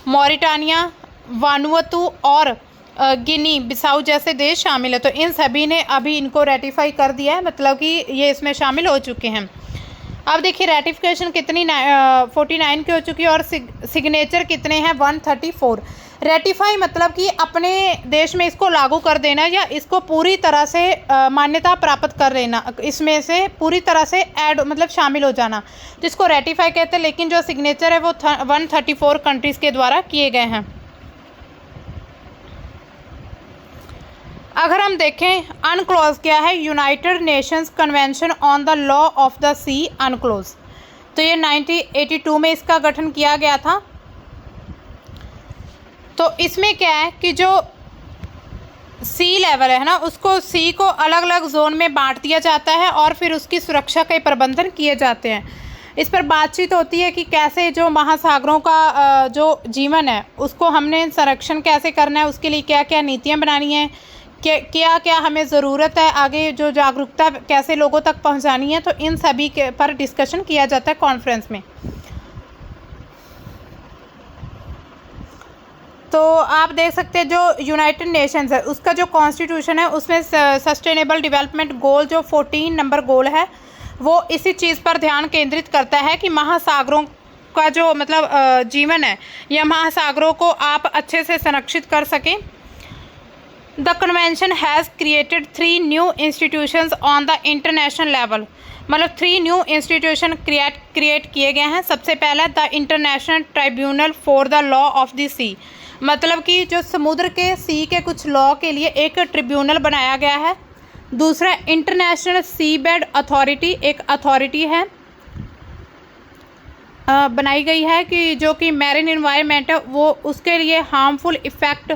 A: मॉरिटानिया, वानुअतु और गिनी बिसाऊ जैसे देश शामिल है। तो इन सभी ने अभी इनको रेटिफाई कर दिया है, मतलब कि ये इसमें शामिल हो चुके हैं। अब देखिए रेटिफिकेशन कितनी 49 की हो चुकी है और सिग्नेचर कितने हैं 134। रेटिफाई मतलब कि अपने देश में इसको लागू कर देना या इसको पूरी तरह से मान्यता प्राप्त कर लेना, इसमें से पूरी तरह से ऐड मतलब शामिल हो जाना, जिसको रेटिफाई कहते हैं। लेकिन जो सिग्नेचर है वो 134 कंट्रीज़ के द्वारा किए गए हैं। अगर हम देखें अनक्लोज क्या है, United Nations convention on the law of the sea UNCLOS, तो ये 1982 में इसका गठन किया गया था। तो इसमें क्या है कि जो सी लेवल है ना उसको सी को अलग अलग जोन में बांट दिया जाता है और फिर उसकी सुरक्षा के प्रबंधन किए जाते हैं। इस पर बातचीत होती है कि कैसे जो महासागरों का जो जीवन है उसको हमने संरक्षण कैसे करना है, उसके लिए क्या क्या नीतियाँ बनानी है, क्या क्या हमें ज़रूरत है, आगे जो जागरूकता कैसे लोगों तक पहुंचानी है। तो इन सभी के पर डिस्कशन किया जाता है कॉन्फ्रेंस में। तो आप देख सकते हैं जो यूनाइटेड नेशंस है उसका जो कॉन्स्टिट्यूशन है उसमें सस्टेनेबल डेवलपमेंट गोल जो 14 नंबर गोल है वो इसी चीज़ पर ध्यान केंद्रित करता है कि महासागरों का जो मतलब जीवन है या महासागरों को आप अच्छे से संरक्षित कर सकें। The convention has created 3 new institutions on the international level, मतलब 3 न्यू इंस्टीट्यूशन क्रिएट किए गए हैं। सबसे पहला the international tribunal for the law of the sea, मतलब कि जो समुद्र के सी के कुछ लॉ के लिए एक ट्रिब्यूनल बनाया गया है। दूसरा इंटरनेशनल सी बेड अथॉरिटी, एक अथॉरिटी है बनाई गई है कि जो कि मैरिन इन्वायरमेंट है वो उसके लिए हार्मफुल इफ़ेक्ट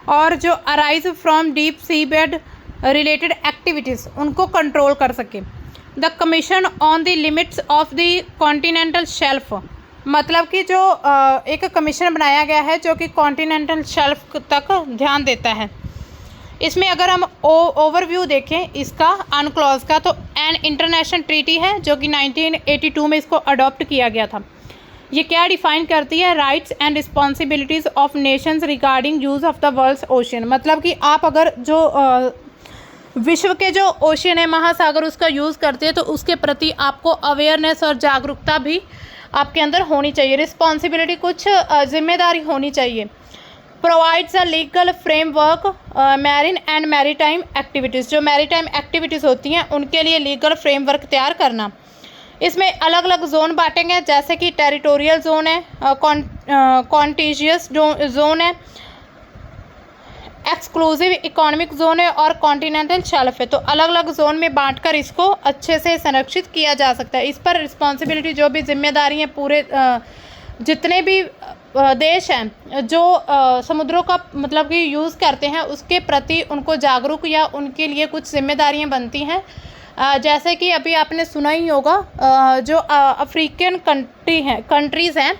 A: और जो arise from deep sea bed related activities उनको कंट्रोल कर सके। The commission on the limits of the continental shelf, मतलब कि जो एक कमीशन बनाया गया है जो कि कॉन्टिनेंटल शेल्फ तक ध्यान देता है। इसमें अगर हम ओवरव्यू देखें इसका अनक्लॉज का, तो एन इंटरनेशनल ट्रीटी है जो कि 1982 में इसको अडॉप्ट किया गया था। ये क्या डिफाइन करती है? Rights and responsibilities of nations regarding use of the world's ocean, मतलब कि आप अगर जो विश्व के जो ओशियन है, महासागर, उसका यूज़ करते हैं तो उसके प्रति आपको अवेयरनेस और जागरूकता भी आपके अंदर होनी चाहिए। रिस्पॉन्सिबिलिटी, कुछ जिम्मेदारी होनी चाहिए। Provides a legal framework marine and maritime activities, जो मैरीटाइम एक्टिविटीज़ होती हैं उनके लिए लीगल फ्रेमवर्क तैयार करना। इसमें अलग अलग जोन बांटेंगे, जैसे कि टेरिटोरियल जोन है, कॉन्टिजियस जोन है, एक्सक्लूसिव इकोनॉमिक जोन है और कॉन्टिनेंटल शेल्फ है। तो अलग अलग जोन में बांटकर इसको अच्छे से संरक्षित किया जा सकता है। इस पर रिस्पॉन्सिबिलिटी, जो भी जिम्मेदारी है, पूरे जितने भी देश हैं जो समुद्रों का मतलब कि यूज़ करते हैं उसके प्रति उनको जागरूक या उनके लिए कुछ जिम्मेदारियां बनती हैं। जैसे कि अभी आपने सुना ही होगा, जो अफ्रीकन कंट्रीज़ हैं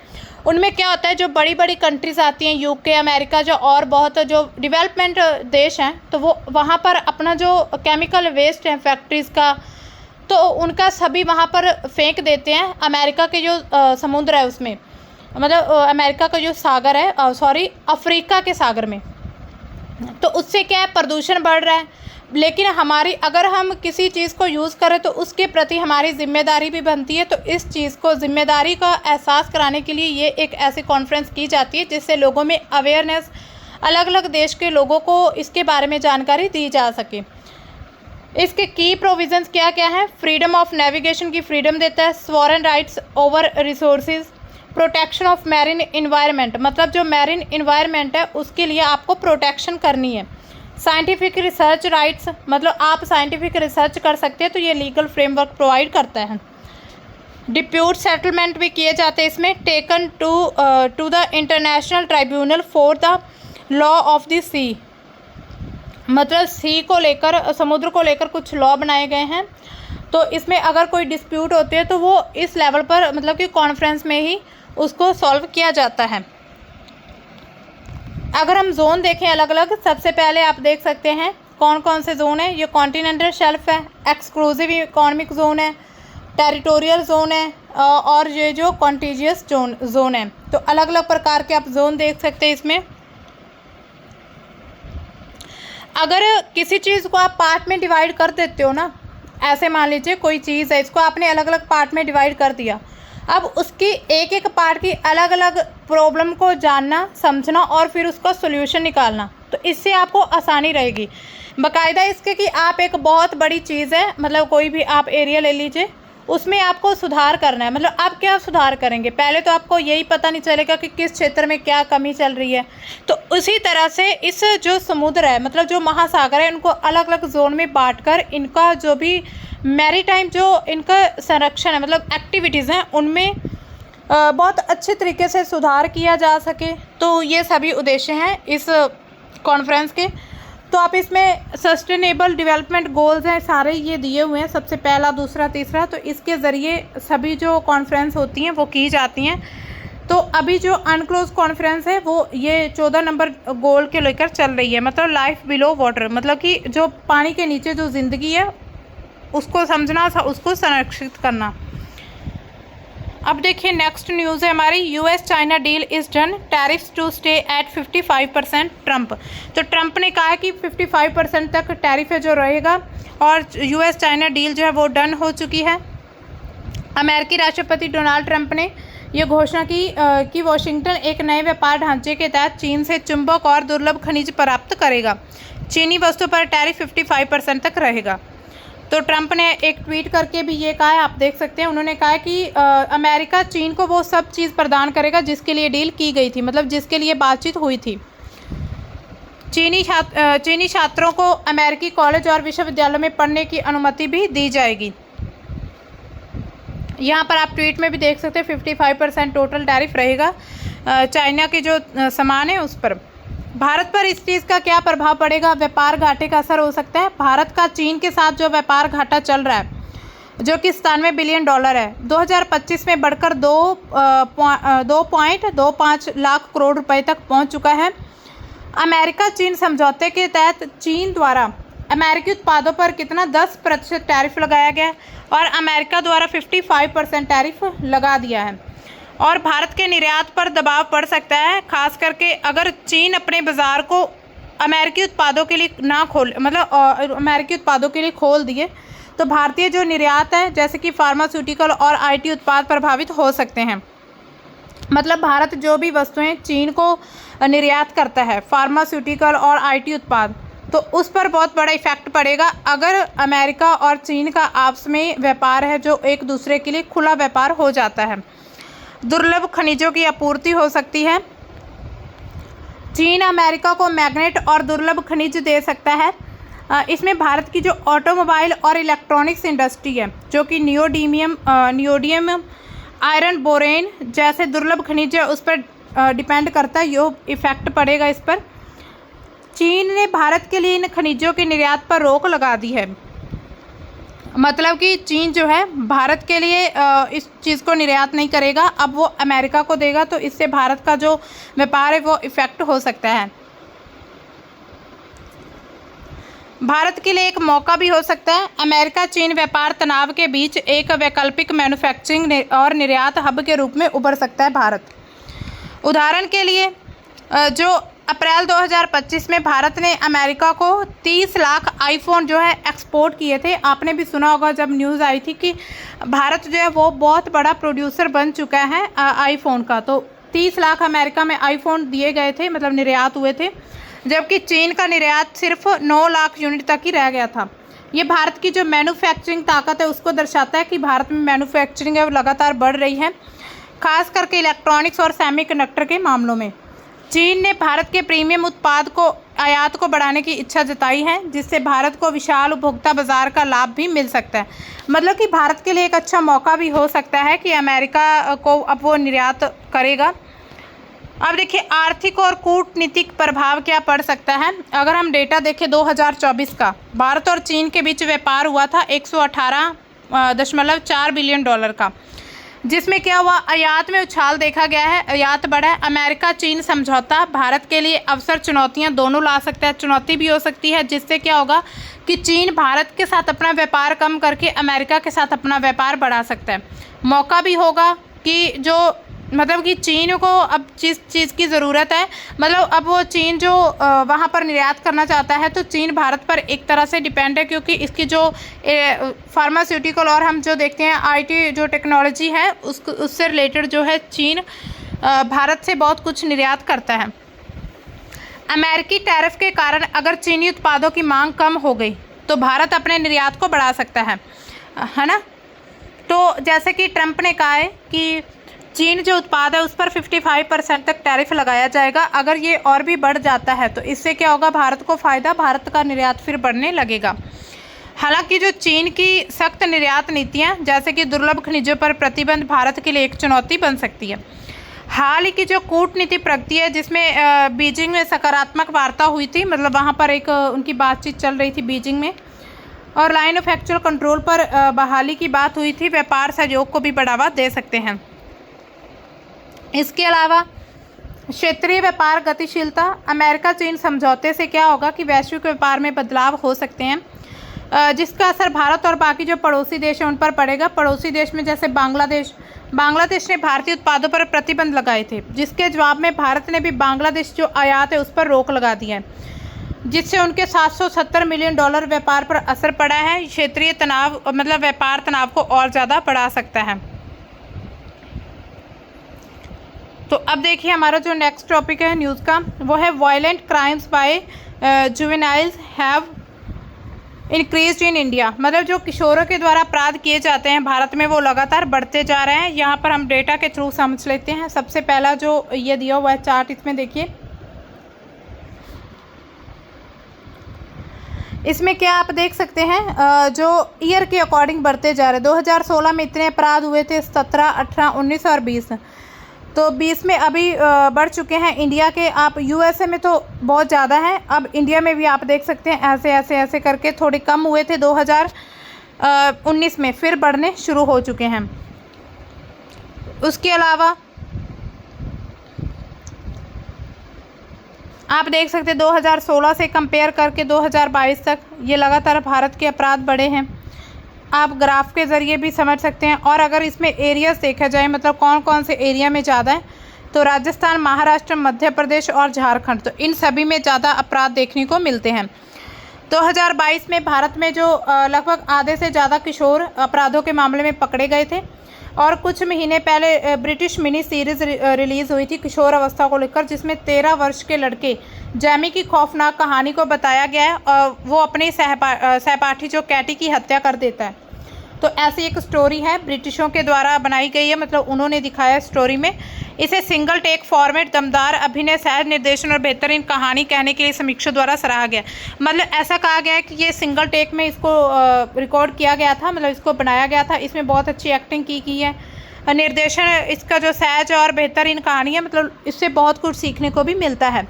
A: उनमें क्या होता है, जो बड़ी बड़ी कंट्रीज़ आती हैं, यूके, अमेरिका, जो और बहुत जो डेवलपमेंट देश हैं, तो वो वहाँ पर अपना जो केमिकल वेस्ट है फैक्ट्रीज़ का, तो उनका सभी वहाँ पर फेंक देते हैं। अमेरिका के जो समुद्र है उसमें, मतलब अमेरिका का जो सागर है, अफ्रीका के सागर में, तो उससे क्या है, प्रदूषण बढ़ रहा है। लेकिन हमारी, अगर हम किसी चीज़ को यूज़ करें तो उसके प्रति हमारी जिम्मेदारी भी बनती है। तो इस चीज़ को, जिम्मेदारी का एहसास कराने के लिए ये एक ऐसी कॉन्फ्रेंस की जाती है जिससे लोगों में अवेयरनेस, अलग अलग देश के लोगों को इसके बारे में जानकारी दी जा सके। इसके की प्रोविजंस क्या क्या हैं? फ्रीडम ऑफ नेविगेशन की फ्रीडम देता है, sovereign rights over resources, protection of marine environment, मतलब जो मैरीन इन्वायरमेंट है उसके लिए आपको प्रोटेक्शन करनी है। साइंटिफिक रिसर्च राइट्स, मतलब आप साइंटिफिक रिसर्च कर सकते हैं, तो ये लीगल फ्रेमवर्क प्रोवाइड करता है। डिप्यूट सेटलमेंट भी किए जाते हैं इसमें। Taken to the international tribunal for the law of the sea, मतलब सी को लेकर, समुद्र को लेकर कुछ लॉ बनाए गए हैं। तो इसमें अगर कोई डिस्प्यूट होते हैं तो वो इस लेवल पर, मतलब कि कॉन्फ्रेंस में ही उसको सॉल्व किया जाता है। अगर हम जोन देखें अलग अलग, सबसे पहले आप देख सकते हैं कौन कौन से जोन है। ये कॉन्टिनेंटल शेल्फ है, एक्सक्लूसिव इकोनॉमिक जोन है, टेरिटोरियल जोन है और ये जो कॉन्टिजियस जोन है। तो अलग अलग प्रकार के आप जोन देख सकते हैं इसमें। अगर किसी चीज़ को आप पार्ट में डिवाइड कर देते हो ना, ऐसे मान लीजिए कोई चीज़ है, इसको आपने अलग अलग पार्ट में डिवाइड कर दिया, अब उसकी एक एक पार्ट की अलग अलग प्रॉब्लम को जानना, समझना और फिर उसका सोल्यूशन निकालना, तो इससे आपको आसानी रहेगी। बाकायदा इसके कि आप एक बहुत बड़ी चीज़ है, मतलब कोई भी आप एरिया ले लीजिए, उसमें आपको सुधार करना है। मतलब आप क्या सुधार करेंगे, पहले तो आपको यही पता नहीं चलेगा कि किस क्षेत्र में क्या कमी चल रही है। तो उसी तरह से इस जो समुद्र है, मतलब जो महासागर है, उनको अलग अलग जोन में बांटकर इनका जो भी मैरीटाइम जो इनका संरक्षण है, मतलब एक्टिविटीज़ हैं, उनमें बहुत अच्छे तरीके से सुधार किया जा सके। तो ये सभी उद्देश्य हैं इस कॉन्फ्रेंस के। तो आप इसमें सस्टेनेबल डेवलपमेंट गोल्स हैं, सारे ये दिए हुए हैं, सबसे पहला, दूसरा, तीसरा। तो इसके ज़रिए सभी जो कॉन्फ्रेंस होती हैं वो की जाती हैं। तो अभी जो अनक्लोज कॉन्फ्रेंस है वो ये 14 नंबर गोल के लेकर चल रही है, मतलब लाइफ बिलो वाटर, मतलब कि जो पानी के नीचे जो ज़िंदगी है उसको समझना, उसको संरक्षित करना। अब देखिए नेक्स्ट न्यूज़ है हमारी, US China deal is done, tariffs to stay at 55%, Trump. तो ट्रंप ने कहा है कि 55% तक टैरिफ है जो रहेगा और यूएस चाइना डील जो है वो डन हो चुकी है। अमेरिकी राष्ट्रपति डोनाल्ड ट्रंप ने यह घोषणा की कि वॉशिंगटन एक नए व्यापार ढांचे के तहत चीन से चुंबक और दुर्लभ खनिज प्राप्त करेगा। चीनी वस्तु पर टैरिफ 55% तक रहेगा। तो ट्रंप ने एक ट्वीट करके भी ये कहा है, आप देख सकते हैं, उन्होंने कहा है कि अमेरिका चीन को वो सब चीज़ प्रदान करेगा जिसके लिए डील की गई थी, मतलब जिसके लिए बातचीत हुई थी। चीनी छात्रों को अमेरिकी कॉलेज और विश्वविद्यालयों में पढ़ने की अनुमति भी दी जाएगी। यहाँ पर आप ट्वीट में भी देख सकते हैं 55% टोटल टैरिफ रहेगा चाइना के जो सामान है उस पर। भारत पर इस चीज़ का क्या प्रभाव पड़ेगा, व्यापार घाटे का असर हो सकता है। भारत का चीन के साथ जो व्यापार घाटा चल रहा है जो कि $97 बिलियन है। 2025 में बढ़कर 2.25 लाख करोड़ रुपए तक पहुंच चुका है। अमेरिका चीन समझौते के तहत चीन द्वारा अमेरिकी उत्पादों पर कितना 10% टैरिफ लगाया गया है और अमेरिका द्वारा 55% टैरिफ लगा दिया है। और भारत के निर्यात पर दबाव पड़ सकता है, खास करके अगर चीन अपने बाज़ार को अमेरिकी उत्पादों के लिए ना खोल मतलब अमेरिकी उत्पादों के लिए खोल दिए तो भारतीय जो निर्यात है जैसे कि फार्मास्यूटिकल और आईटी उत्पाद प्रभावित हो सकते हैं। मतलब भारत जो भी वस्तुएं चीन को निर्यात करता है फार्मास्यूटिकल और आईटी उत्पाद, तो उस पर बहुत बड़ा इफेक्ट पड़ेगा अगर अमेरिका और चीन का आपस में व्यापार है जो एक दूसरे के लिए खुला व्यापार हो जाता है। दुर्लभ खनिजों की आपूर्ति हो सकती है। चीन अमेरिका को मैग्नेट और दुर्लभ खनिज दे सकता है। इसमें भारत की जो ऑटोमोबाइल और इलेक्ट्रॉनिक्स इंडस्ट्री है जो कि नियोडियम आयरन बोरेन जैसे दुर्लभ खनिज है उस पर डिपेंड करता है, यो इफेक्ट पड़ेगा इस पर। चीन ने भारत के लिए इन खनिजों के निर्यात पर रोक लगा दी है। मतलब कि चीन जो है भारत के लिए इस चीज़ को निर्यात नहीं करेगा, अब वो अमेरिका को देगा, तो इससे भारत का जो व्यापार है वो इफेक्ट हो सकता है। भारत के लिए एक मौका भी हो सकता है। अमेरिका चीन व्यापार तनाव के बीच एक वैकल्पिक मैन्युफैक्चरिंग और निर्यात हब के रूप में उभर सकता है भारत। उदाहरण के लिए जो अप्रैल 2025 में भारत ने अमेरिका को 30 लाख आईफोन जो है एक्सपोर्ट किए थे। आपने भी सुना होगा जब न्यूज़ आई थी कि भारत जो है वो बहुत बड़ा प्रोड्यूसर बन चुका है आईफोन का, तो 30 लाख अमेरिका में आईफोन दिए गए थे, मतलब निर्यात हुए थे, जबकि चीन का निर्यात सिर्फ 9 लाख यूनिट तक ही रह गया था। ये भारत की जो मैन्युफैक्चरिंग ताकत है उसको दर्शाता है कि भारत में मैन्युफैक्चरिंग है वो लगातार बढ़ रही है, खास करके इलेक्ट्रॉनिक्स और सेमीकंडक्टर के मामलों में। चीन ने भारत के प्रीमियम उत्पाद को आयात को बढ़ाने की इच्छा जताई है, जिससे भारत को विशाल उपभोक्ता बाजार का लाभ भी मिल सकता है। मतलब कि भारत के लिए एक अच्छा मौका भी हो सकता है कि अमेरिका को अब वो निर्यात करेगा। अब देखिए आर्थिक और कूटनीतिक प्रभाव क्या पड़ सकता है। अगर हम डेटा देखें 2024 का, भारत और चीन के बीच व्यापार हुआ था 118.4 बिलियन डॉलर का, जिसमें क्या हुआ, आयात में उछाल देखा गया है, आयात बढ़ा है। अमेरिका चीन समझौता भारत के लिए अवसर चुनौतियां दोनों ला सकता है। चुनौती भी हो सकती है जिससे क्या होगा कि चीन भारत के साथ अपना व्यापार कम करके अमेरिका के साथ अपना व्यापार बढ़ा सकता है। मौका भी होगा कि जो मतलब कि चीन को अब जिस चीज़ की ज़रूरत है, मतलब अब वो चीन जो वहाँ पर निर्यात करना चाहता है, तो चीन भारत पर एक तरह से डिपेंड है, क्योंकि इसकी जो फार्मास्यूटिकल और हम जो देखते हैं आईटी जो टेक्नोलॉजी है उससे रिलेटेड जो है चीन भारत से बहुत कुछ निर्यात करता है। अमेरिकी टैरिफ के कारण अगर चीनी उत्पादों की मांग कम हो गई तो भारत अपने निर्यात को बढ़ा सकता है ना। तो जैसे कि ट्रंप ने कहा है कि चीन जो उत्पाद है उस पर 55% तक टैरिफ लगाया जाएगा। अगर ये और भी बढ़ जाता है तो इससे क्या होगा, भारत को फ़ायदा, भारत का निर्यात फिर बढ़ने लगेगा। हालांकि जो चीन की सख्त निर्यात नीतियां जैसे कि दुर्लभ खनिजों पर प्रतिबंध भारत के लिए एक चुनौती बन सकती है। हाल ही की जो कूटनीति प्रगति है जिसमें बीजिंग में सकारात्मक वार्ता हुई थी, मतलब वहाँ पर एक उनकी बातचीत चल रही थी बीजिंग में, और लाइन ऑफ एक्चुअल कंट्रोल पर बहाली की बात हुई थी, व्यापार सहयोग को भी बढ़ावा दे सकते हैं। इसके अलावा क्षेत्रीय व्यापार गतिशीलता, अमेरिका चीन समझौते से क्या होगा कि वैश्विक व्यापार में बदलाव हो सकते हैं, जिसका असर भारत और बाकी जो पड़ोसी देश हैं उन पर पड़ेगा। पड़ोसी देश में जैसे बांग्लादेश ने भारतीय उत्पादों पर प्रतिबंध लगाए थे, जिसके जवाब में भारत ने भी बांग्लादेश जो आयात है उस पर रोक लगा दी है, जिससे उनके $770 मिलियन व्यापार पर असर पड़ा है। क्षेत्रीय तनाव मतलब व्यापार तनाव को और ज़्यादा बढ़ा सकता है। तो अब देखिए हमारा जो नेक्स्ट टॉपिक है न्यूज़ का वो है violent crimes by juveniles have increased in India. मतलब जो किशोरों के द्वारा अपराध किए जाते हैं भारत में वो लगातार बढ़ते जा रहे हैं। यहाँ पर हम डेटा के थ्रू समझ लेते हैं। सबसे पहला जो ये दिया हुआ है चार्ट, इसमें देखिए, इसमें क्या आप देख सकते हैं जो ईयर के अकॉर्डिंग बढ़ते जा रहे हैं। 2016 में इतने अपराध हुए थे, 17, 18, 19 और 20, तो 20 में अभी बढ़ चुके हैं। इंडिया के आप यूएसए में तो बहुत ज़्यादा है, अब इंडिया में भी आप देख सकते हैं ऐसे ऐसे ऐसे करके थोड़े कम हुए थे 19 में फिर बढ़ने शुरू हो चुके हैं। उसके अलावा आप देख सकते हैं 2016 से कंपेयर करके 2022 तक ये लगातार भारत के अपराध बढ़े हैं। आप ग्राफ के ज़रिए भी समझ सकते हैं। और अगर इसमें एरियाज देखा जाए, मतलब कौन कौन से एरिया में ज़्यादा है, तो राजस्थान, महाराष्ट्र, मध्य प्रदेश और झारखंड, तो इन सभी में ज़्यादा अपराध देखने को मिलते हैं। 2022 में भारत में जो लगभग आधे से ज़्यादा किशोर अपराधों के मामले में पकड़े गए थे। और कुछ महीने पहले ब्रिटिश मिनी सीरीज़ रिलीज़ हुई थी किशोर अवस्था को लेकर, जिसमें 13 वर्ष के लड़के जैमी की खौफनाक कहानी को बताया गया है। और वो अपने सहपाठी जो कैटी की हत्या कर देता है। तो ऐसी एक स्टोरी है, ब्रिटिशों के द्वारा बनाई गई है, मतलब उन्होंने दिखाया स्टोरी में। इसे सिंगल टेक फॉर्मेट, दमदार अभिनय, सहज निर्देशन और बेहतरीन कहानी कहने के लिए समीक्षक द्वारा सराहा गया। मतलब ऐसा कहा गया है कि ये सिंगल टेक में इसको रिकॉर्ड किया गया था, मतलब इसको बनाया गया था। इसमें बहुत अच्छी एक्टिंग की है। निर्देशन इसका जो सहज और बेहतरीन कहानी है, मतलब इससे बहुत कुछ सीखने को भी मिलता है।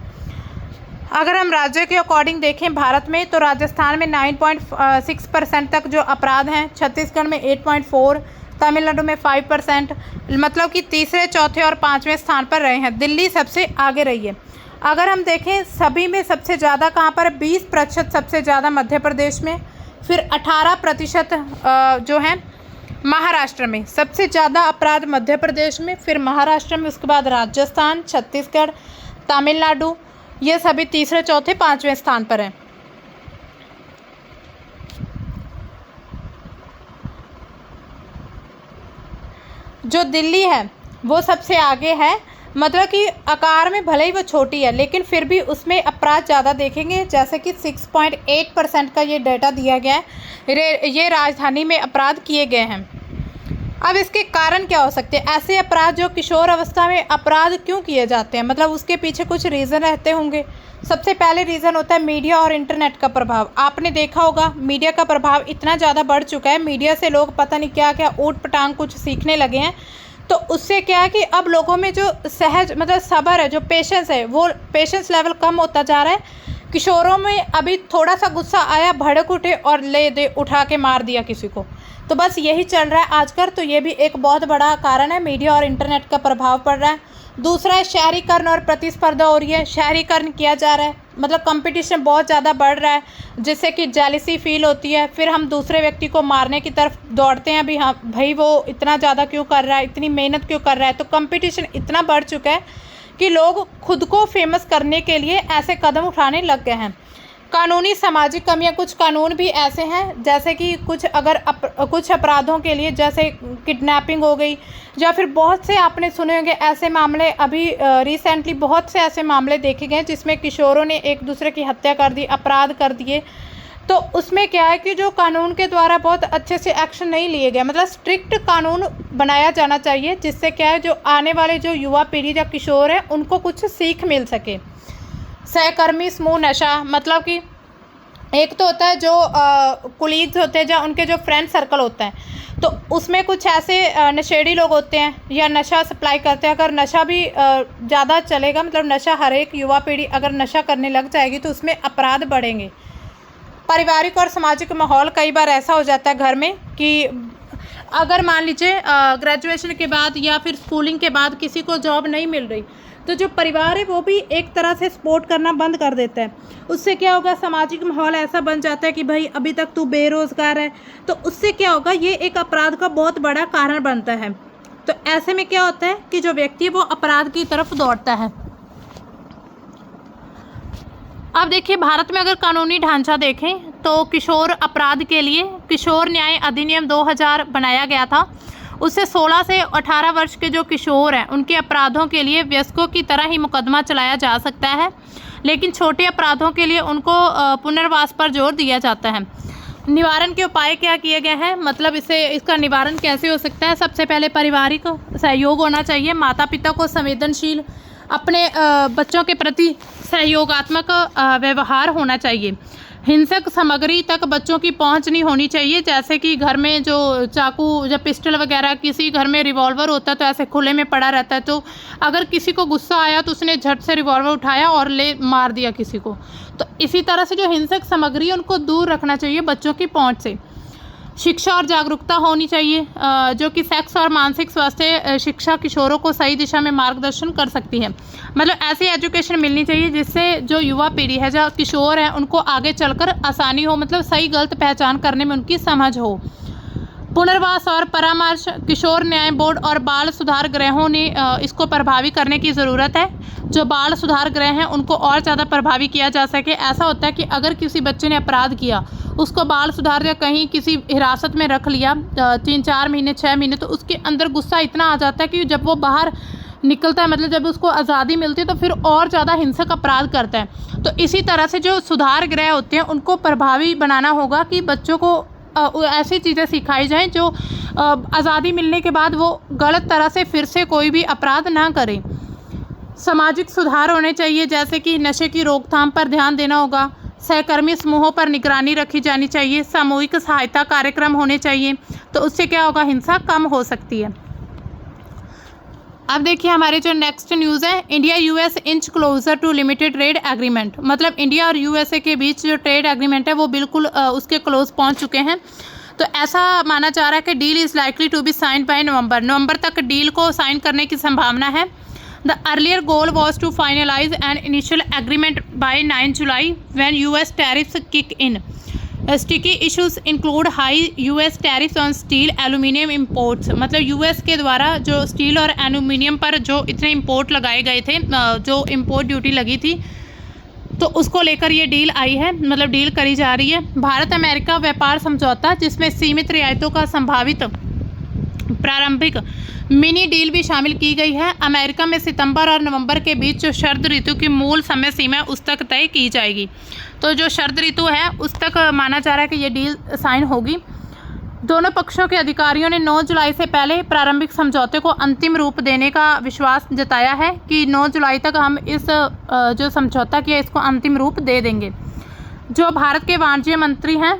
A: अगर हम राज्य के अकॉर्डिंग देखें भारत में, तो राजस्थान में 9.6% तक जो अपराध हैं, छत्तीसगढ़ में 8.4%, तमिलनाडु में 5%, मतलब कि तीसरे, चौथे और 5वें स्थान पर रहे हैं। दिल्ली सबसे आगे रही है। अगर हम देखें सभी में सबसे ज़्यादा कहाँ पर, 20% सबसे ज़्यादा मध्य प्रदेश में, फिर 18% जो है महाराष्ट्र में। सबसे ज़्यादा अपराध मध्य प्रदेश में, फिर महाराष्ट्र में, उसके बाद राजस्थान, छत्तीसगढ़, तमिलनाडु, ये सभी तीसरे, चौथे, 5वें स्थान पर हैं। जो दिल्ली है वो सबसे आगे है, मतलब कि आकार में भले ही वो छोटी है, लेकिन फिर भी उसमें अपराध ज़्यादा देखेंगे। जैसे कि 6.8% का ये डेटा दिया गया है, ये राजधानी में अपराध किए गए हैं। अब इसके कारण क्या हो सकते हैं? ऐसे अपराध जो किशोर अवस्था में अपराध क्यों किए जाते हैं, मतलब उसके पीछे कुछ रीज़न रहते होंगे। सबसे पहले रीज़न होता है मीडिया और इंटरनेट का प्रभाव। आपने देखा होगा मीडिया का प्रभाव इतना ज़्यादा बढ़ चुका है, मीडिया से लोग पता नहीं क्या क्या ऊट पटांग कुछ सीखने लगे हैं। तो उससे क्या है कि अब लोगों में जो सहज, मतलब सब्र है, जो पेशेंस है, वो पेशेंस लेवल कम होता जा रहा है। किशोरों में अभी थोड़ा सा गुस्सा आया, भड़क उठे और ले दे उठा के मार दिया किसी को। तो बस यही चल रहा है आजकल। तो ये भी एक बहुत बड़ा कारण है, मीडिया और इंटरनेट का प्रभाव पड़ रहा है। दूसरा है शहरीकरण और प्रतिस्पर्धा हो रही है। शहरीकरण किया जा रहा है, मतलब कंपटीशन बहुत ज़्यादा बढ़ रहा है, जिससे कि जेलसी फील होती है। फिर हम दूसरे व्यक्ति को मारने की तरफ दौड़ते हैं, अभी हाँ भाई वो इतना ज़्यादा क्यों कर रहा है, इतनी मेहनत क्यों कर रहा है। तो कंपटीशन इतना बढ़ चुका है कि लोग खुद को फेमस करने के लिए ऐसे कदम उठाने लग गए हैं। कानूनी सामाजिक कमियां, कुछ कानून भी ऐसे हैं जैसे कि कुछ अपराधों के लिए, जैसे किडनैपिंग हो गई, या फिर बहुत से आपने सुने होंगे ऐसे मामले। अभी रिसेंटली बहुत से ऐसे मामले देखे गए जिसमें किशोरों ने एक दूसरे की हत्या कर दी, अपराध कर दिए। तो उसमें क्या है कि जो कानून के द्वारा बहुत अच्छे से एक्शन नहीं लिए गए, मतलब स्ट्रिक्ट कानून बनाया जाना चाहिए, जिससे क्या है जो आने वाले जो युवा पीढ़ी या किशोर हैं उनको कुछ सीख मिल सके। सहकर्मी समूह नशा, मतलब कि एक तो होता है जो कुलीग्स होते हैं, या उनके जो फ्रेंड सर्कल होता है, तो उसमें कुछ ऐसे नशेड़ी लोग होते हैं या नशा सप्लाई करते हैं। अगर नशा भी ज़्यादा चलेगा, मतलब नशा, हर एक युवा पीढ़ी अगर नशा करने लग जाएगी तो उसमें अपराध बढ़ेंगे। पारिवारिक और सामाजिक माहौल, कई बार ऐसा हो जाता है घर में कि अगर मान लीजिए ग्रेजुएशन के बाद या फिर स्कूलिंग के बाद किसी को जॉब नहीं मिल रही, तो जो परिवार है वो भी एक तरह से सपोर्ट करना बंद कर देता है। उससे क्या होगा, सामाजिक माहौल ऐसा बन जाता है कि भाई अभी तक तू बेरोज़गार है, तो उससे क्या होगा, ये एक अपराध का बहुत बड़ा कारण बनता है। तो ऐसे में क्या होता है कि जो व्यक्ति है वो अपराध की तरफ दौड़ता है। अब देखिए भारत में अगर कानूनी ढांचा देखें तो किशोर अपराध के लिए किशोर न्याय अधिनियम 2000 बनाया गया था। उससे 16 से 18 वर्ष के जो किशोर हैं उनके अपराधों के लिए वयस्कों की तरह ही मुकदमा चलाया जा सकता है, लेकिन छोटे अपराधों के लिए उनको पुनर्वास पर जोर दिया जाता है। निवारण के उपाय क्या किए गए हैं, मतलब इसका निवारण कैसे हो सकता है? सबसे पहले पारिवारिक सहयोग होना चाहिए। माता पिता को संवेदनशील, अपने बच्चों के प्रति सहयोगात्मक व्यवहार होना चाहिए। हिंसक सामग्री तक बच्चों की पहुंच नहीं होनी चाहिए, जैसे कि घर में जो चाकू या पिस्टल वगैरह, किसी घर में रिवॉल्वर होता है तो ऐसे खुले में पड़ा रहता है, तो अगर किसी को गुस्सा आया तो उसने झट से रिवॉल्वर उठाया और ले मार दिया किसी को। तो इसी तरह से जो हिंसक सामग्री है उनको दूर रखना चाहिए बच्चों की पहुंच से। शिक्षा और जागरूकता होनी चाहिए जो कि सेक्स और मानसिक स्वास्थ्य शिक्षा किशोरों को सही दिशा में मार्गदर्शन कर सकती है। मतलब ऐसी एजुकेशन मिलनी चाहिए जिससे जो युवा पीढ़ी है, जो किशोर हैं, उनको आगे चलकर आसानी हो, मतलब सही गलत पहचान करने में उनकी समझ हो। पुनर्वास और परामर्श, किशोर न्याय बोर्ड और बाल सुधार गृहों ने इसको प्रभावी करने की ज़रूरत है। जो बाल सुधार गृह हैं उनको और ज़्यादा प्रभावी किया जा सके। ऐसा होता है कि अगर किसी बच्चे ने अपराध किया, उसको बाल सुधार या कहीं किसी हिरासत में रख लिया 3-4 महीने 6 महीने, तो उसके अंदर गुस्सा इतना आ जाता है कि जब वो बाहर निकलता है, मतलब जब उसको आज़ादी मिलती है, तो फिर और ज़्यादा हिंसक अपराध करता है। तो इसी तरह से जो सुधार गृह होते हैं उनको प्रभावी बनाना होगा कि बच्चों को ऐसी चीज़ें सिखाई जाएं जो आज़ादी मिलने के बाद वो गलत तरह से फिर से कोई भी अपराध ना करें। सामाजिक सुधार होने चाहिए, जैसे कि नशे की रोकथाम पर ध्यान देना होगा, सहकर्मी समूहों पर निगरानी रखी जानी चाहिए, सामूहिक सहायता कार्यक्रम होने चाहिए, तो उससे क्या होगा, हिंसा कम हो सकती है। अब देखिए हमारे जो नेक्स्ट न्यूज़ है, India US inch closer to limited trade agreement. मतलब इंडिया और यूएसए के बीच जो ट्रेड एग्रीमेंट है वो बिल्कुल उसके क्लोज पहुंच चुके हैं। तो ऐसा माना जा रहा है कि deal is likely to be signed by November तक डील को साइन करने की संभावना है। The earlier goal was to finalise an initial agreement by 9 July when US tariffs kick in. Sticky issues include high US tariffs on steel aluminium imports. मतलब US के द्वारा जो स्टील और एल्यूमिनियम पर जो इतने इंपोर्ट लगाए गए थे, जो इंपोर्ट ड्यूटी लगी थी, तो उसको लेकर ये डील आई है, मतलब डील करी जा रही है। भारत अमेरिका व्यापार समझौता, जिसमें सीमित रियायतों का संभावित प्रारंभिक मिनी डील भी शामिल की गई है। अमेरिका में सितंबर और नवंबर के बीच जो शरद ऋतु की मूल समय सीमा उस तक तय की जाएगी। तो जो शरद ऋतु है उस तक माना जा रहा है कि ये डील साइन होगी। दोनों पक्षों के अधिकारियों ने 9 जुलाई से पहले प्रारंभिक समझौते को अंतिम रूप देने का विश्वास जताया है कि 9 जुलाई तक हम इस जो समझौता किया इसको अंतिम रूप दे देंगे। जो भारत के वाणिज्य मंत्री हैं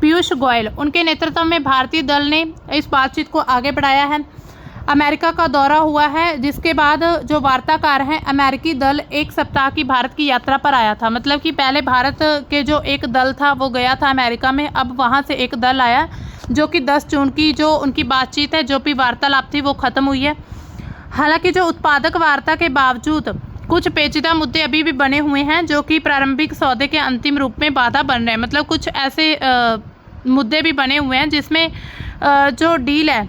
A: पीयूष गोयल, उनके नेतृत्व में भारतीय दल ने इस बातचीत को आगे बढ़ाया है। अमेरिका का दौरा हुआ है, जिसके बाद जो वार्ताकार हैं अमेरिकी दल 1 सप्ताह की भारत की यात्रा पर आया था। मतलब कि पहले भारत के जो एक दल था वो गया था अमेरिका में, अब वहाँ से एक दल आया जो कि 10 जून की जो उनकी बातचीत है, जो भी वार्तालाप थी, वो ख़त्म हुई है। हालांकि जो उत्पादक वार्ता के बावजूद कुछ पेचीदा मुद्दे अभी भी बने हुए हैं जो कि प्रारंभिक सौदे के अंतिम रूप में बाधा बन रहे हैं। मतलब कुछ ऐसे मुद्दे भी बने हुए हैं जिसमें जो डील है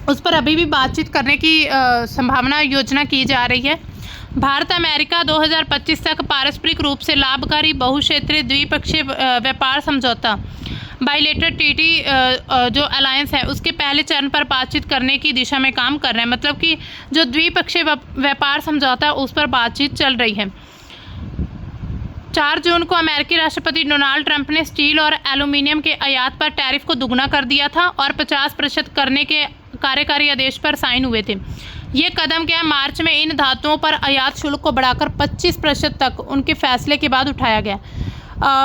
A: उस पर अभी भी बातचीत करने की संभावना योजना की जा रही है। भारत अमेरिका 2025 तक पारस्परिक रूप से लाभकारी बहुक्षेत्रीय द्विपक्षीय व्यापार समझौता बाइलेटरल टीटी जो अलायंस है उसके पहले चरण पर बातचीत करने की दिशा में काम कर रहे हैं। मतलब कि जो द्विपक्षीय व्यापार समझौता है उस पर बातचीत चल रही है। 4 जून को अमेरिकी राष्ट्रपति डोनाल्ड ट्रंप ने स्टील और एल्यूमिनियम के आयात पर टैरिफ को दुगना कर दिया था और 50% करने के कार्यकारी आदेश पर साइन हुए थे। ये कदम क्या है, मार्च में इन धातुओं पर आयात शुल्क को बढ़ाकर 25% तक उनके फैसले के बाद उठाया गया।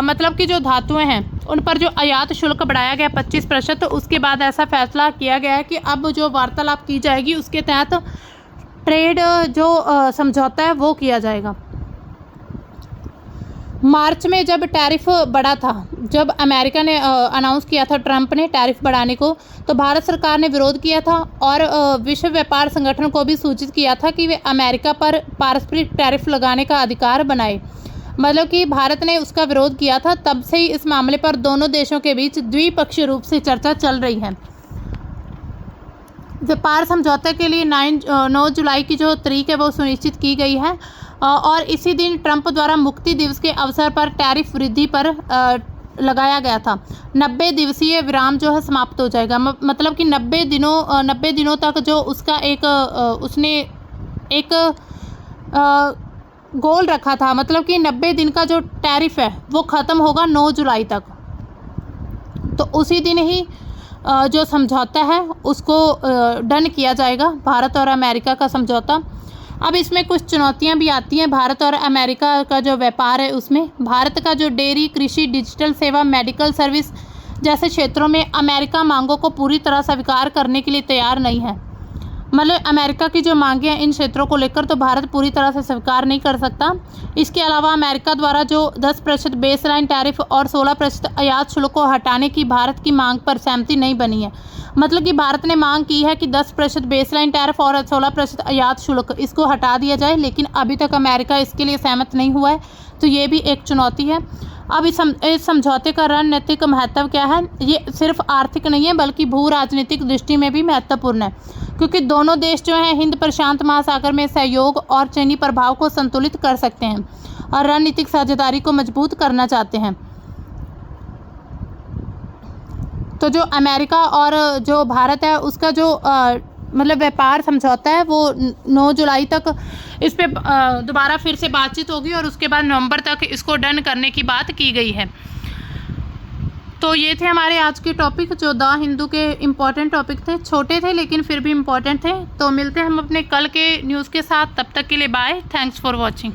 A: मतलब कि जो धातुएं हैं उन पर जो आयात शुल्क बढ़ाया गया 25%, तो उसके बाद ऐसा फैसला किया गया है कि अब जो वार्तालाप की जाएगी उसके तहत ट्रेड जो समझौता है वो किया जाएगा। मार्च में जब टैरिफ बढ़ा था, जब अमेरिका ने अनाउंस किया था ट्रंप ने टैरिफ बढ़ाने को, तो भारत सरकार ने विरोध किया था और विश्व व्यापार संगठन को भी सूचित किया था कि वे अमेरिका पर पारस्परिक टैरिफ लगाने का अधिकार बनाए। मतलब कि भारत ने उसका विरोध किया था। तब से ही इस मामले पर दोनों देशों के बीच द्विपक्षीय रूप से चर्चा चल रही है। व्यापार समझौते के लिए 9 जुलाई की जो तारीख है वो सुनिश्चित की गई है और इसी दिन ट्रंप द्वारा मुक्ति दिवस के अवसर पर टैरिफ वृद्धि पर लगाया गया था। 90 दिवसीय विराम जो है समाप्त हो जाएगा। मतलब कि 90 दिनों तक जो उसका उसने एक गोल रखा था, मतलब कि 90 दिन का जो टैरिफ है वो ख़त्म होगा 9 जुलाई तक। तो उसी दिन ही जो समझौता है उसको डन किया जाएगा, भारत और अमेरिका का समझौता। अब इसमें कुछ चुनौतियां भी आती हैं भारत और अमेरिका का जो व्यापार है उसमें। भारत का जो डेयरी, कृषि, डिजिटल सेवा, मेडिकल सर्विस जैसे क्षेत्रों में अमेरिका मांगों को पूरी तरह स्वीकार करने के लिए तैयार नहीं है। मतलब अमेरिका की जो मांगे हैं इन क्षेत्रों को लेकर तो भारत पूरी तरह से स्वीकार नहीं कर सकता। इसके अलावा अमेरिका द्वारा जो 10% बेसलाइन टैरिफ और 16% आयात शुल्क को हटाने की भारत की मांग पर सहमति नहीं बनी है। मतलब कि भारत ने मांग की है कि 10% बेसलाइन टैरिफ और 16% आयात शुल्क इसको हटा दिया जाए, लेकिन अभी तक अमेरिका इसके लिए सहमत नहीं हुआ है, तो ये भी एक चुनौती है। अब इस समझौते का रणनीतिक महत्व क्या है? ये सिर्फ आर्थिक नहीं है बल्कि भू राजनीतिक दृष्टि में भी महत्वपूर्ण है, क्योंकि दोनों देश जो हैं हिंद प्रशांत महासागर में सहयोग और चीनी प्रभाव को संतुलित कर सकते हैं और रणनीतिक साझेदारी को मजबूत करना चाहते हैं। तो जो अमेरिका और जो भारत है उसका जो मतलब व्यापार समझौता है वो 9 जुलाई तक इस पे दोबारा फिर से बातचीत होगी और उसके बाद नवंबर तक इसको डन करने की बात की गई है। तो ये थे हमारे आज के टॉपिक, जो द हिंदू के इम्पॉर्टेंट टॉपिक थे। छोटे थे लेकिन फिर भी इम्पॉर्टेंट थे। तो मिलते हैं हम अपने कल के न्यूज़ के साथ, तब तक के लिए बाय। Thanks for watching.